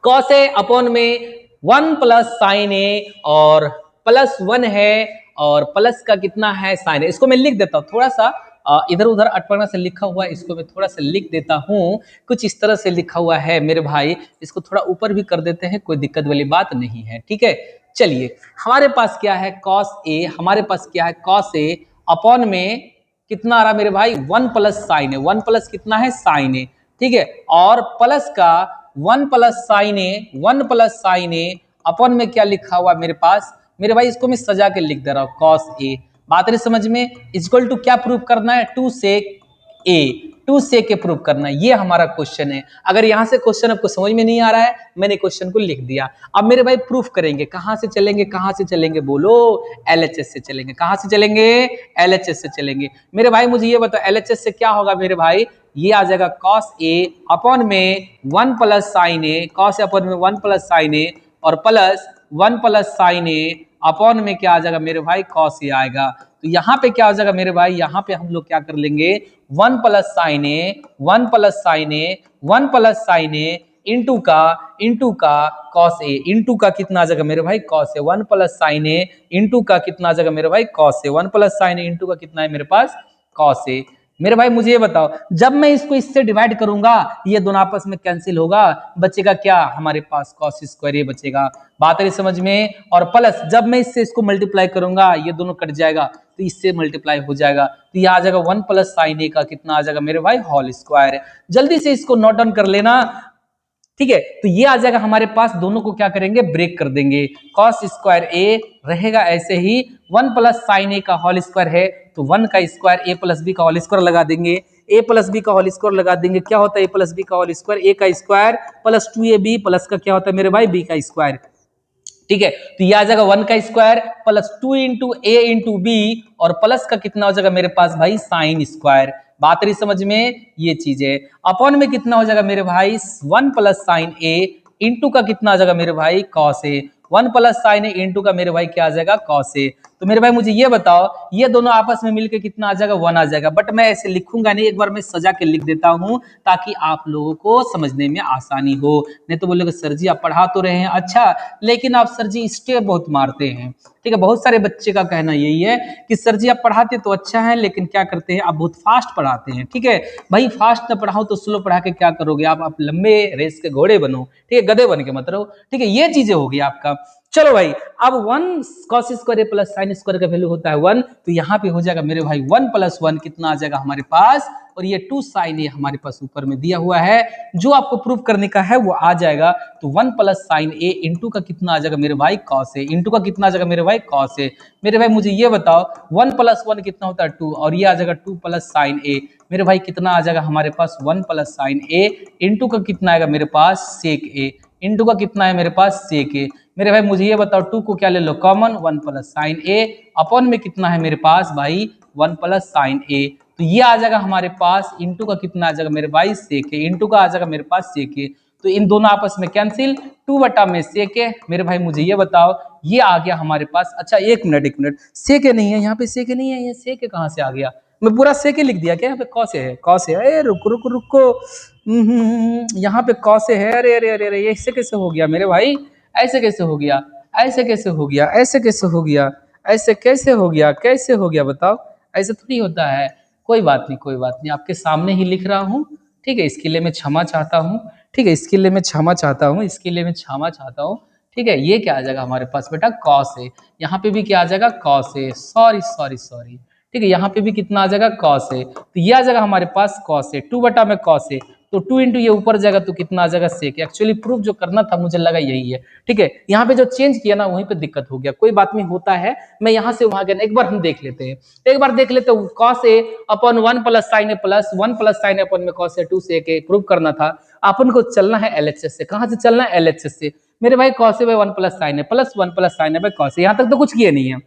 cos ए अपॉन में 1 प्लस साइन ए और प्लस 1 है, और प्लस का कितना है, साइन ए। इसको मैं लिख देता हूं थोड़ा सा, इधर उधर अटपटा से लिखा हुआ है, इसको मैं थोड़ा सा लिख देता हूं। कुछ इस तरह से लिखा हुआ है मेरे भाई, इसको थोड़ा ऊपर भी कर देते हैं, कोई दिक्कत वाली बात नहीं है, ठीक है। चलिए हमारे पास क्या है, cos ए, हमारे पास क्या है cos ए अपॉन में कितना आ रहा मेरे भाई, 1 प्लस साइन ए। 1 प्लस कितना है, साइन ए, ठीक है। और प्लस का 1 plus sign a, 1 plus sign A upon में क्या लिखा हुआ मेरे पास, मेरे भाई इसको मैं सजा के लिख दे रहा हूं, cos ए। बात नहीं समझ में? इक्वल टू क्या प्रूव करना है, 2 sec ए, 2 sec के प्रूव करना है, ये हमारा क्वेश्चन है। अगर यहां से क्वेश्चन आपको समझ में नहीं आ रहा है, मैंने क्वेश्चन को लिख दिया। अब मेरे भाई प्रूफ करेंगे, कहां से चलेंगे, कहां से चलेंगे बोलो, एलएचएस से चलेंगे। कहां से चलेंगे, एलएचएस से चलेंगे। मेरे भाई मुझे ये बताओ, एलएचएस से क्या होगा मेरे भाई, ये आ जाएगा cos ए अपॉन में 1 प्लस साइन ए, cos अपॉन में 1 प्लस साइन ए, और प्लस 1 प्लस साइन ए अपॉन में क्या आ जाएगा मेरे भाई, cos ए आएगा। तो यहाँ पे क्या हो जाएगा मेरे भाई, यहाँ पे हम लोग क्या कर लेंगे, 1 plus sign a, 1 plus sign a, 1 plus sign A into का cos ए, इंटू का कितना आ जाएगा मेरे भाई, cos ए। 1 प्लस साइन ए इंटू का कितना आ जाएगा मेरे भाई, cos ए। 1 प्लस साइन ए इंटू का कितना है मेरे पास, cos ए। मेरे भाई मुझे ये बताओ, जब मैं इसको इससे डिवाइड करूंगा, ये दोनों आपस में कैंसिल होगा, बचेगा क्या हमारे पास, cos स्क्वायर, ये बचेगा। बात है समझ में? और प्लस जब मैं इससे इसको मल्टीप्लाई करूंगा, ये दोनों कट जाएगा, तो इससे मल्टीप्लाई हो जाएगा, तो ये आ जाएगा 1 प्लस साइन ए का कितना आ जाएगा मेरे भाई, होल स्क्वायर। जल्दी से इसको नोट डाउन कर लेना, ठीक है। तो ये आ जाएगा हमारे पास, दोनों को क्या करेंगे, ब्रेक कर देंगे। cos स्क्वायर ए रहेगा ऐसे ही, 1 प्लस साइन ए का होल स्क्वायर है, तो 1 का स्क्वायर, ए प्लस बी का होल स्क्वायर लगा देंगे। ए प्लस बी का होल स्क्वायर लगा देंगे, क्या होता है ए प्लस बी का होल स्क्वायर, ए का स्क्वायर प्लस 2ab प्लस का क्या होता है मेरे भाई, बी का स्क्वायर, ठीक है। तो ये आ जाएगा 1 का स्क्वायर प्लस 2 इंटू ए इंटू बी, और प्लस का कितना हो जाएगा मेरे पास भाई, साइन स्क्वायर। बात रही समझ में? ये चीज है। अपॉन में कितना हो जाएगा मेरे भाई, 1 प्लस साइन ए इंटू का कितना आ जाएगा मेरे भाई, cos A. 1 plus sign A into का मेरे भाई क्या आ जाएगा, कॉस ए। तो मेरे भाई मुझे ये बताओ, ये दोनों आपस में मिलकर कितना आ जाएगा, 1 आ जाएगा। बट मैं ऐसे लिखूंगा नहीं, एक बार मैं सजा के लिख देता हूं, ताकि आप लोगों को समझने में आसानी हो। नहीं तो बोलोगे सर जी आप पढ़ा तो रहे हैं अच्छा, लेकिन आप सर जी स्टेप बहुत मारते हैं, ठीक है। बहुत सारे बच्चे का कहना यही है कि सर जी आप पढ़ाते तो अच्छा है, लेकिन क्या करते हैं आप, बहुत फास्ट पढ़ाते हैं, ठीक है। भाई फास्ट ना पढ़ाओ तो स्लो पढ़ा के क्या करोगे आप लंबे रेस के घोड़े बनो, ठीक है, गधे बन के मत रहो, ठीक है। ये चीजें होगी आपका। चलो भाई, अब 1 cos स्क्वायर ए प्लस साइन स्क्वायर का वैल्यू होता है 1, तो यहाँ पे हो जाएगा मेरे भाई 1 + 1 कितना आ जाएगा हमारे पास, और ये 2 sin ए हमारे पास ऊपर में दिया हुआ है, जो आपको प्रूव करने का है वो आ जाएगा। तो 1 + sin ए इंटू का कितना आ जाएगा मेरे भाई cos ए, इंटू का कितना आ जाएगा मेरे भाई cos ए। मेरे भाई मुझे ये बताओ 1 + 1 कितना होता है 2, और ये आ जाएगा 2 + sin ए। मेरे भाई कितना आ जाएगा हमारे पास 1 + sin ए इंटू का कितना आएगा मेरे पास sec ए, इंटू का कितना है मेरे पास sec ए। मेरे भाई मुझे ये बताओ 2 को क्या ले लो कॉमन, 1 + sin ए अपॉन में कितना है मेरे पास भाई 1 + sin ए, तो ये आ जाएगा हमारे पास इंटू का कितना आ जाएगा मेरे भाई sec ए, इंटू का आ जाएगा मेरे पास sec ए। तो इन दोनों आपस में कैंसिल, 2 बटा में sec ए। मेरे भाई मुझे ये बताओ ये आ गया हमारे पास, अच्छा एक मिनट sec ए नहीं है यहाँ पे, sec ए नहीं है, ये sec ए कहाँ से आ गया, मैं पूरा sec ए लिख दिया क्या, यहाँ पे cos ए है, cos ए है, रुको रुको रुको, यहाँ पे cos ए है, अरे अरे अरे अरे, ये ऐसे कैसे हो गया मेरे भाई, ऐसे कैसे हो गया, ऐसे कैसे हो गया, ऐसे कैसे हो गया, ऐसे कैसे हो गया, कैसे हो गया बताओ, ऐसे थोड़ी होता है। कोई बात नहीं कोई बात नहीं, आपके सामने ही लिख रहा हूँ, ठीक है, इसके लिए मैं क्षमा चाहता हूँ, ठीक है, इसके लिए मैं क्षमा चाहता हूँ, इसके लिए मैं क्षमा चाहता हूँ, ठीक है। ये क्या आ जाएगा हमारे पास बेटा cos ए, यहाँ पे भी क्या आ जाएगा cos ए, सॉरी सॉरी सॉरी, ठीक है, यहाँ पे भी कितना आ जाएगा cos ए, तो ये आ जाएगा हमारे पास cos ए, 2 बटा में cos ए, तो 2 इंटू ये ऊपर जाएगा तो कितना आ जाएगा sec। एक्चुअली प्रूफ जो करना था मुझे लगा यही है, ठीक है, यहाँ पे जो चेंज किया ना वहीं पे दिक्कत हो गया, कोई बात नहीं होता है, मैं यहाँ से वहां गया, एक बार हम देख लेते हैं, एक बार देख लेते हैं, cos ए अपॉन 1 + sin ए प्लस 1 + sin ए अपॉन में cos ए 2 sec ए प्रूव करना था, अपन को चलना है LHS से, कहाँ से चलना है LHS से, मेरे भाई cos ए 1 + sin ए प्लस 1 + sin ए cos ए, यहाँ तक तो कुछ किए नहीं है।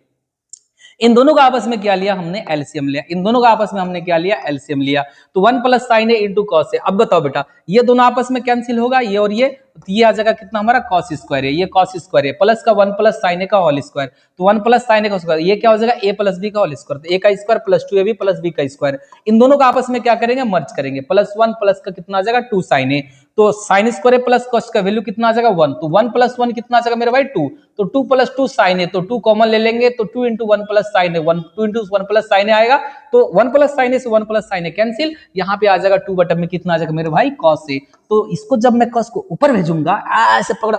इन दोनों का आपस में क्या लिया हमने, एलसीएम लिया, इन दोनों का आपस में हमने क्या लिया, एलसीएम लिया, तो 1 + sin ए इंटू cos ए। अब बताओ बेटा ये दोनों आपस में कैंसिल होगा, ये और ये आ जाएगा कितना हमारा cos स्क्वायर है, ये cos स्क्वायर है, प्लस का 1 + sin ए का होल स्क्वायर, तो 1 + sin ए का स्क्वायर, ये क्या हो जाएगा a + b का होल स्क्वायर, तो a का स्क्वायर प्लस 2ab + b का स्क्वायर, इन दोनों का आपस में क्या करेंगे, मर्ज करेंगे, +1 प्लस का कितना आ जाएगा 2 sin ए, तो sin स्क्वायर प्लस cos का वैल्यू कितना आ जाएगा 1, तो 1 + 1 कितना आ जाएगा मेरे भाई 2, तो 2 + 2 sin ए, तो 2 कॉमन ले लेंगे, तो 2 × 1 + sin ए, 2 × 1 + sin ए आएगा, तो 1 + sin ए से 1 + sin ए कैंसिल, यहाँ पे आ जाएगा 2 बटा में कितना आ जाएगा मेरे भाई cos ए, तो इसको जब मैं cos को ऊपर भेजूंगा ऐसे पकड़ो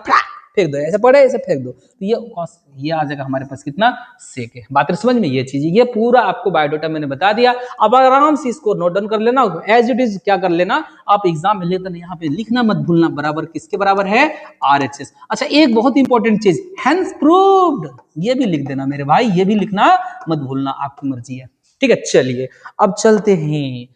फेंक दो, ऐसे पड़े ऐसे फेंक दो, तो ये cos ये आ जाएगा हमारे पास कितना sec है। बात समझ में, ये चीज ये पूरा आपको बायोडाटा मैंने बता दिया, अब आराम से इसको नोट डाउन कर लेना, एज इट इज क्या कर लेना, आप एग्जाम में लेकर यहाँ पे लिखना मत भूलना, बराबर किसके बराबर है, RHS। अच्छा एक बहुत इंपॉर्टेंट चीज, हेंस प्रूव्ड, ये भी लिख देना मेरे भाई, ये भी लिखना मत भूलना, आपकी मर्जी है, ठीक है। चलिए अब चलते हैं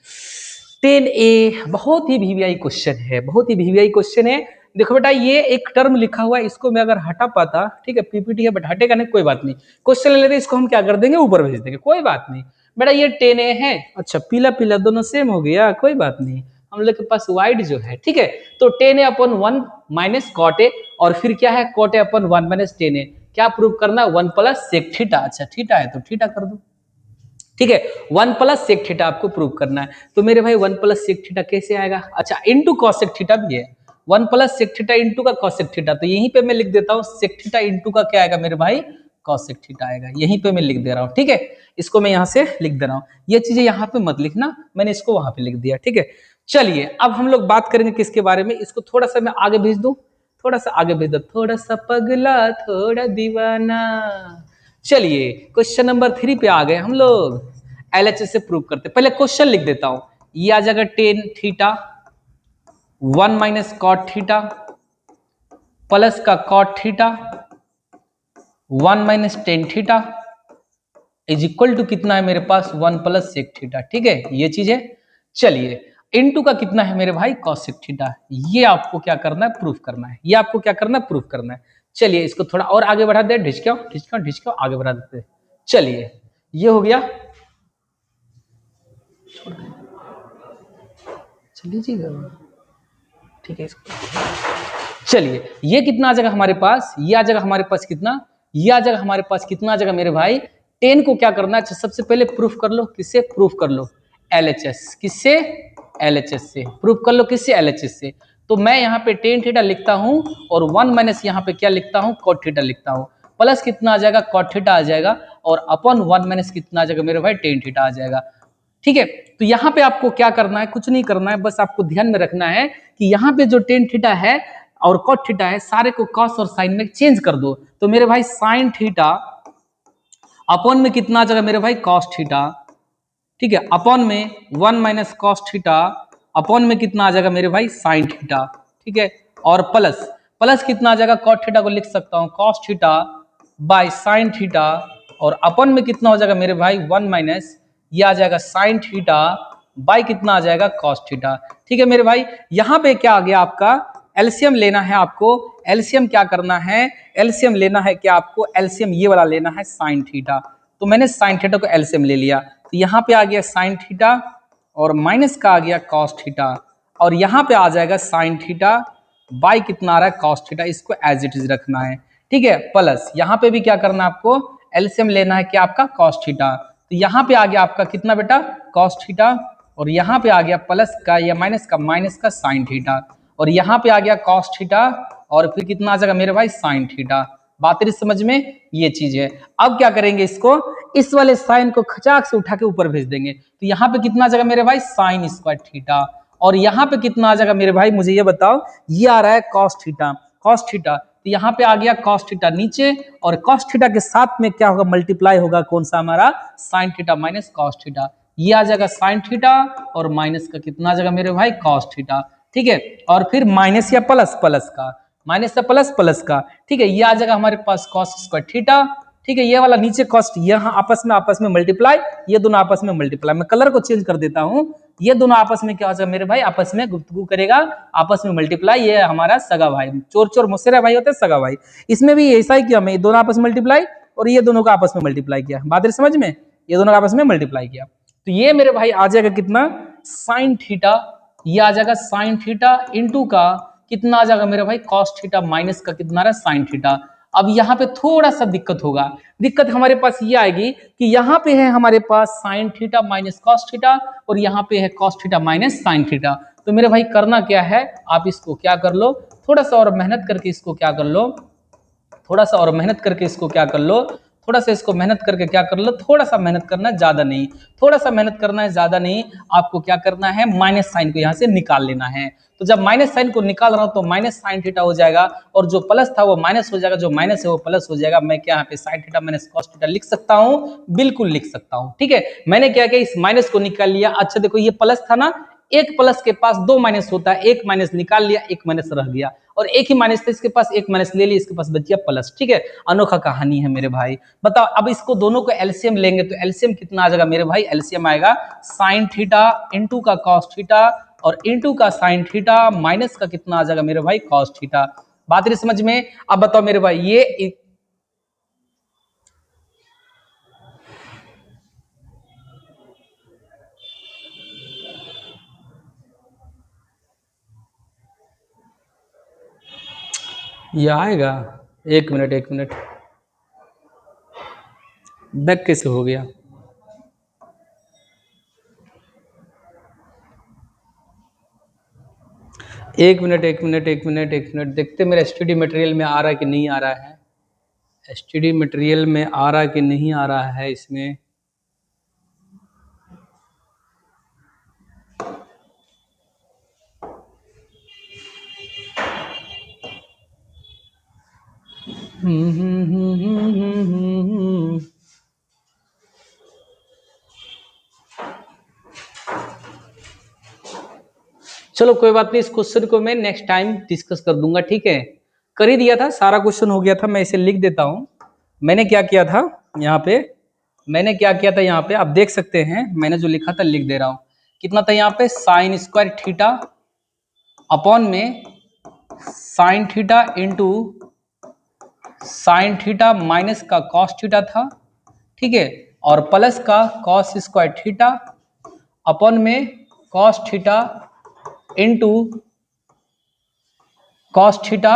10A, बहुत ही वीवीआई क्वेश्चन है, बहुत ही वीवीआई क्वेश्चन है। देखो बेटा ये एक टर्म लिखा हुआ है, इसको मैं अगर हटा पाता, ठीक है, पीपीटी है बट हटेगा नहीं, कोई बात नहीं, क्वेश्चन ले लेते, इसको हम क्या कर देंगे, ऊपर भेज देंगे, कोई बात नहीं। बेटा ये 10A है, अच्छा पीला पीला दोनों सेम हो गया, कोई बात नहीं, हम लोग के पास वाइट जो है, ठीक है, तो 10A अपॉन 1 - cot ए, और फिर क्या है cot ए अपॉन 1 - 10A, क्या प्रूव करना, 1 + sec थीटा, अच्छा थीटा है तो थीटा कर दो, ठीक है, 1 + sec थीटा आपको प्रूव करना है, तो मेरे भाई 1 + sec थीटा कैसे आएगा, अच्छा इंटू cos sec थीटा भी है, 1 + sec थीटा इंटू का cos sec थीटा, तो यहीं पे मैं लिख देता हूँ sec थीटा इंटू का क्या आएगा मेरे भाई cos sec थीटा आएगा, यहीं पे मैं लिख दे रहा हूँ, ठीक है, इसको मैं यहाँ से लिख दे रहा हूँ, ये चीजें यहाँ पे मत लिखना, मैंने इसको वहां पे लिख दिया, ठीक है। चलिए अब हम लोग बात करेंगे किसके बारे में, इसको थोड़ा सा मैं आगे भेज दूं, थोड़ा सा आगे भेज दो, थोड़ा सा पगला थोड़ा दीवाना। चलिए क्वेश्चन नंबर 3 पे आ गए हम लोग, LHS से प्रूव करते, पहले क्वेश्चन लिख देता हूं, ये आ जाएगा tan theta 1 - cot theta plus का cot theta 1 - tan theta is equal to कितना है मेरे पास 1 + sec थीटा, ठीक है, ये चीज है। चलिए इनटू का कितना है मेरे भाई cos sec थीटा, ये आपको क्या करना है, प्रूफ करना है, ये आपको क्या करना है, प्रूफ करना है। चलिए इसको थोड़ा और आगे बढ़ा दे, ढिचकाओ ढिचकाओ ढिचकाओ, आगे बढ़ा देते हैं। चलिए ये हो गया, चलिए ठीक है, इसको चलिए ये कितना आ जाएगा हमारे पास, ये आ जाएगा हमारे पास कितना, ये आ जाएगा हमारे पास कितना आ जाएगा मेरे भाई, 10 को क्या करना है, सबसे पहले प्रूफ कर लो, किससे प्रूफ कर लो, LHS, किससे, LHS से प्रूफ कर लो, किससे, LHS से। तो मैं यहाँ पे tan थीटा लिखता हूँ और 1 - यहाँ पे क्या लिखता हूँ, cot थीटा लिखता हूँ, प्लस कितना आ जाएगा cot थीटा आ जाएगा, और अपॉन 1 - कितना आ जाएगा मेरे भाई tan थीटा आ जाएगा, ठीक है। तो यहाँ पे आपको क्या करना है, कुछ नहीं करना है, बस आपको ध्यान में रखना है कि यहाँ पे जो tan थीटा है और कॉट थीटा है, सारे को कॉस और साइन में चेंज कर दो, तो मेरे भाई साइन थीटा अपॉन में कितना आ जाएगा मेरे भाई कॉस थीटा, ठीक है, अपॉन में 1 माइनस कॉस थीटा अपॉन में कितना आ जाएगा मेरे भाई साइन थीटा, ठीक है, और प्लस प्लस कितना आ जाएगा कॉट थीटा को लिख सकता हूं cos theta by sine theta, और अपॉन में कितना हो जाएगा मेरे भाई 1 माइनस ये आ जाएगा साइन थीटा बाय कितना आ जाएगा कॉस थीटा, ठीक है मेरे भाई। यहां पे क्या आ गया आपका एलसीएम लेना है आपको, एलसीएम क्या करना है, एलसीएम लेना है क्या आपको, एलसीएम ये वाला लेना है साइन थीटा, तो मैंने साइन थीटा को एलसीएम ले लिया, तो यहाँ पे आ गया साइन थीटा और माइनस का आ गया कॉस थीटा, और यहाँ पे आ जाएगा साइन थीटा बाई कितना आ रहा है कॉस थीटा, इसको एज इट इज रखना है, ठीक है, प्लस यहाँ पे भी क्या करना है आपको एलसीएम लेना है क्या आपका कॉस थीटा, तो यहाँ पे आ गया आपका कितना बेटा कॉस थीटा, और यहाँ पे आ गया प्लस का या माइनस का साइन थीटा, और यहाँ पे आ गया कॉस थीटा और फिर कितना आ जाएगा मेरे भाई साइन थीटा, बात रही समझ में, ये चीज है। अब क्या करेंगे इसको, इस वाले साइन को खचाक से उठा के ऊपर भेज देंगे, तो यहाँ पे कितना आ जाएगा मेरे भाई साइन स्क्वायर थीटा, और यहाँ पे कितना आ जाएगा मेरे भाई मुझे ये बताओ, ये आ रहा है कॉस थीटा, कॉस थीटा, तो यहाँ पे आ गया कॉस थीटा नीचे, और कॉस थीटा के साथ में क्या होगा मल्टीप्लाई होगा कौन सा हमारा sign theta minus cos theta, ये आ जाएगा साइन थीटा और माइनस का कितना आ जाएगा मेरे भाई कॉस थीटा, ठीक है, और फिर माइनस या प्लस प्लस का, माइनस या प्लस प्लस का, ठीक है, ये आ जाएगा हमारे पास कॉस स्क्वायर थीटा, ठीक है, ये वाला नीचे कॉस्ट यहाँ आपस में मल्टीप्लाई, ये दोनों आपस में मल्टीप्लाई, मैं कलर को चेंज कर देता हूं, ये दोनों आपस में क्या हो जाएगा मेरे भाई आपस में गुफ्तगू करेगा, आपस में मल्टीप्लाई, ये हमारा सगा भाई, चोर चोर मुसेरा भाई होते सगा भाई, इसमें भी ऐसा ही किया मैं, दोनों आपस में मल्टीप्लाई और ये दोनों का आपस में मल्टीप्लाई किया, बात समझ में, ये दोनों का आपस में मल्टीप्लाई किया, तो ये मेरे भाई आ जाएगा कितना साइन थीटा, ये आ जाएगा साइन थीटा इंटू का कितना आ जाएगा मेरे भाई कॉस थीटा माइनस का कितना आ रहा है साइन थीटा। अब यहाँ पे थोड़ा सा दिक्कत होगा, दिक्कत हमारे पास ये आएगी कि यहाँ पे है हमारे पास sine theta minus cos theta और यहाँ पे है cos theta minus sine theta, तो मेरे भाई करना क्या है, आप इसको क्या कर लो, थोड़ा सा और मेहनत करके इसको क्या कर लो, थोड़ा सा और मेहनत करके इसको क्या कर लो, थोड़ा सा इसको मेहनत करके क्या कर लो, थोड़ा सा मेहनत करना है ज्यादा नहीं, थोड़ा सा मेहनत करना है ज्यादा नहीं, आपको क्या करना है माइनस साइन को यहाँ से निकाल लेना है, तो जब माइनस साइन को निकाल रहा हूं तो माइनस साइन थीटा हो जाएगा और जो प्लस था वो माइनस हो जाएगा, जो माइनस है वो प्लस हो जाएगा, मैं क्या यहाँ पे sign theta minus cos theta लिख सकता हूँ, बिल्कुल लिख सकता हूँ, ठीक है, मैंने क्या किया इस माइनस को निकाल लिया, अच्छा देखो ये प्लस था ना, एक प्लस के पास दो माइनस होता है, एक माइनस निकाल लिया एक माइनस रह गया, और एक ही माइनस था इसके पास एक माइनस ले लिया इसके पास बच गया प्लस, ठीक है, अनोखा कहानी है मेरे भाई। बताओ अब इसको दोनों को एलसीएम लेंगे तो एलसीएम कितना आ जाएगा मेरे भाई, एलसीएम आएगा साइन थीटा इंटू का कॉस थीटा और इंटू का साइन थीटा माइनस का कितना आ जाएगा मेरे भाई कॉस थीटा, बात रही समझ में। अब बताओ मेरे भाई ये आएगा, एक मिनट बैक कैसे हो गया, एक मिनट देखते मेरा स्टडी मटेरियल में आ रहा है कि नहीं आ रहा है, स्टडी मटेरियल में आ रहा है कि नहीं आ रहा है इसमें, चलो कोई बात नहीं, इस क्वेश्चन को मैं नेक्स्ट टाइम डिस्कस कर दूंगा, ठीक है, कर ही दिया था सारा क्वेश्चन हो गया था, मैं इसे लिख देता हूं, मैंने क्या किया था यहाँ पे, मैंने क्या किया था यहाँ पे आप देख सकते हैं, मैंने जो लिखा था लिख दे रहा हूं, कितना था यहाँ पे साइन स्क्वायर थीटा अपॉन में sine theta into sine theta minus का कॉस थीटा था, ठीक है, और प्लस का कॉस स्क्वायर थीटा अपॉन में cos theta into cos theta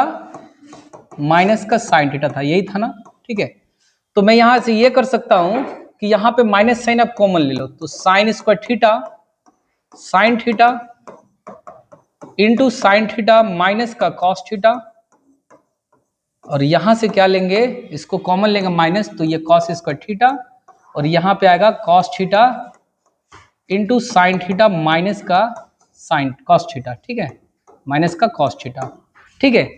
minus का साइन थीटा था, यही था ना, ठीक है, तो मैं यहां से ये कर सकता हूं कि यहां पे माइनस साइन आप कॉमन ले लो, तो sine square theta sine theta into sine theta minus का कॉस थीटा, और यहां से क्या लेंगे इसको कॉमन लेंगे माइनस, तो ये कॉस स्क्वायर थीटा और यहां पे आएगा cos theta into sine theta minus का साइन कॉस थीटा, ठीक है, माइनस का कॉस थीटा, ठीक है,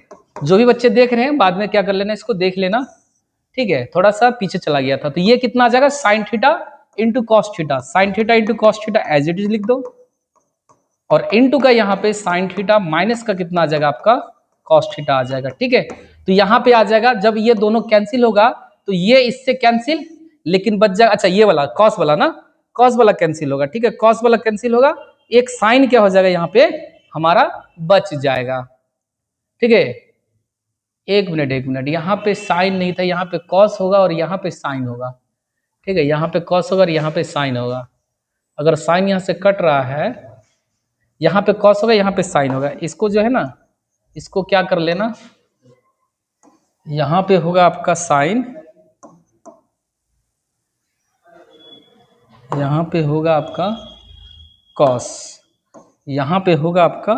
जो भी बच्चे देख रहे हैं बाद में क्या कर लेना, इसको देख लेना। ठीक है, थोड़ा सा पीछे चला गया था, तो ये कितना आ जाएगा sine theta into cos theta, sine theta into cos theta as it is लिख दो, और इंटू का यहाँ पे साइन थीटा माइनस का कितना आ जाएगा आपका कॉस थीटा आ जाएगा। ठीक है, तो यहाँ पे आ जाएगा, जब ये दोनों कैंसिल होगा तो ये इससे कैंसिल, लेकिन बच जाएगा, अच्छा ये वाला कॉस वाला ना, कॉस वाला कैंसिल होगा। ठीक है, कॉस वाला कैंसिल होगा, एक साइन क्या हो जाएगा यहाँ पे हमारा बच जाएगा। ठीक है, एक मिनट एक मिनट, यहाँ पे साइन नहीं था, यहाँ पे कॉस होगा और यहाँ पे साइन होगा। ठीक है, यहाँ पे कॉस होगा और यहाँ पे साइन होगा। अगर साइन यहाँ से कट रहा है, यहाँ पे कॉस होगा यहाँ पे साइन होगा, इसको जो है ना, इसको क्या कर लेना, यहाँ पे होगा आपका साइन, यहाँ पे होगा आपका कॉस, यहाँ पे होगा आपका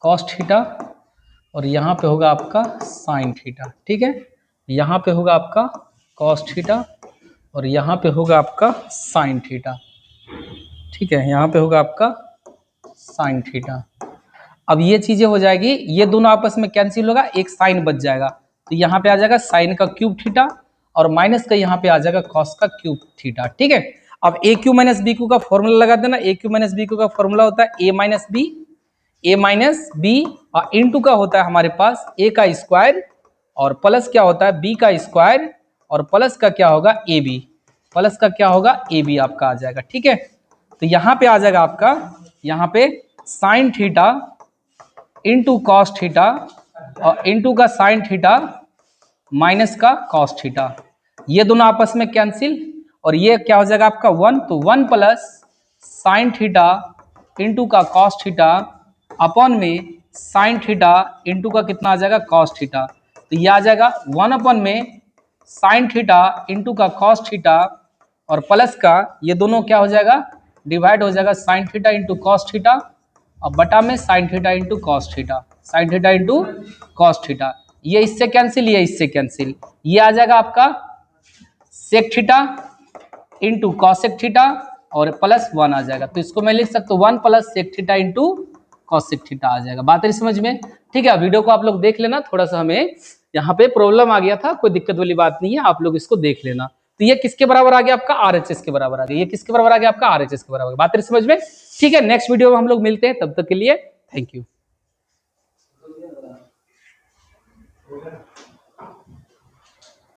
कॉस थीटा, और यहाँ पे होगा आपका साइन थीटा। ठीक है, यहाँ पे होगा आपका कॉस थीटा और यहाँ पे होगा आपका साइन थीटा। ठीक है, यहाँ पे होगा आपका साइन थीटा। अब ये चीजें हो जाएगी, ये दोनों आपस में कैंसिल होगा, एक साइन बच जाएगा, तो यहाँ पे आ जाएगा साइन का क्यूब थीटा और माइनस का यहाँ पे आ जाएगा कॉस का क्यूब थीटा। ठीक है, अब ए क्यू माइनस बी क्यू का फॉर्मूला लगा देना। ए क्यू माइनस बी क्यू का फॉर्मूला होता है ए माइनस बी और इंटू का होता है हमारे पास ए का स्क्वायर और प्लस क्या होता है बी का स्क्वायर और प्लस का क्या होगा ए बी, प्लस का क्या होगा ए बी आपका आ जाएगा। ठीक है, तो यहाँ पे आ जाएगा आपका, यहाँ पे sign theta into cos theta और इंटू का साइन थीटा माइनस का कॉस थीटा, ये दोनों आपस में कैंसिल और ये क्या हो जाएगा आपका 1, तो 1 प्लस साइन थीटा इंटू का कॉस थीटा अपॉन में साइन थीटा इंटू का कितना आ जाएगा कॉस थीटा, तो ये आ जाएगा 1 अपॉन में साइन थीटा इंटू का कॉस थीटा और प्लस का ये दोनों क्या हो जाएगा डिवाइड हो जाएगा sine theta into cos theta और बटा में sine theta into cos theta, sine theta into cos theta, ये इससे कैंसिल, ये इससे कैंसिल, ये आ जाएगा आपका sec theta into cosec theta और प्लस 1 आ जाएगा, तो इसको मैं लिख सकता हूँ 1 plus sec theta into cosec theta आ जाएगा। बात है समझ में? ठीक है, वीडियो को आप लोग देख लेना, थोड़ा सा हमें यहाँ पे प्रॉब्लम आ गया था, कोई दिक्कत वाली बात नहीं है, आप लोग इसको देख लेना। तो ये किसके बराबर आ गया आपका आरएचएस के बराबर आ गया, ये किसके बराबर आ गया आपका आरएचएस के बराबर, बात है समझ में? ठीक है, नेक्स्ट वीडियो में हम लोग मिलते हैं, तब तक के लिए थैंक यू।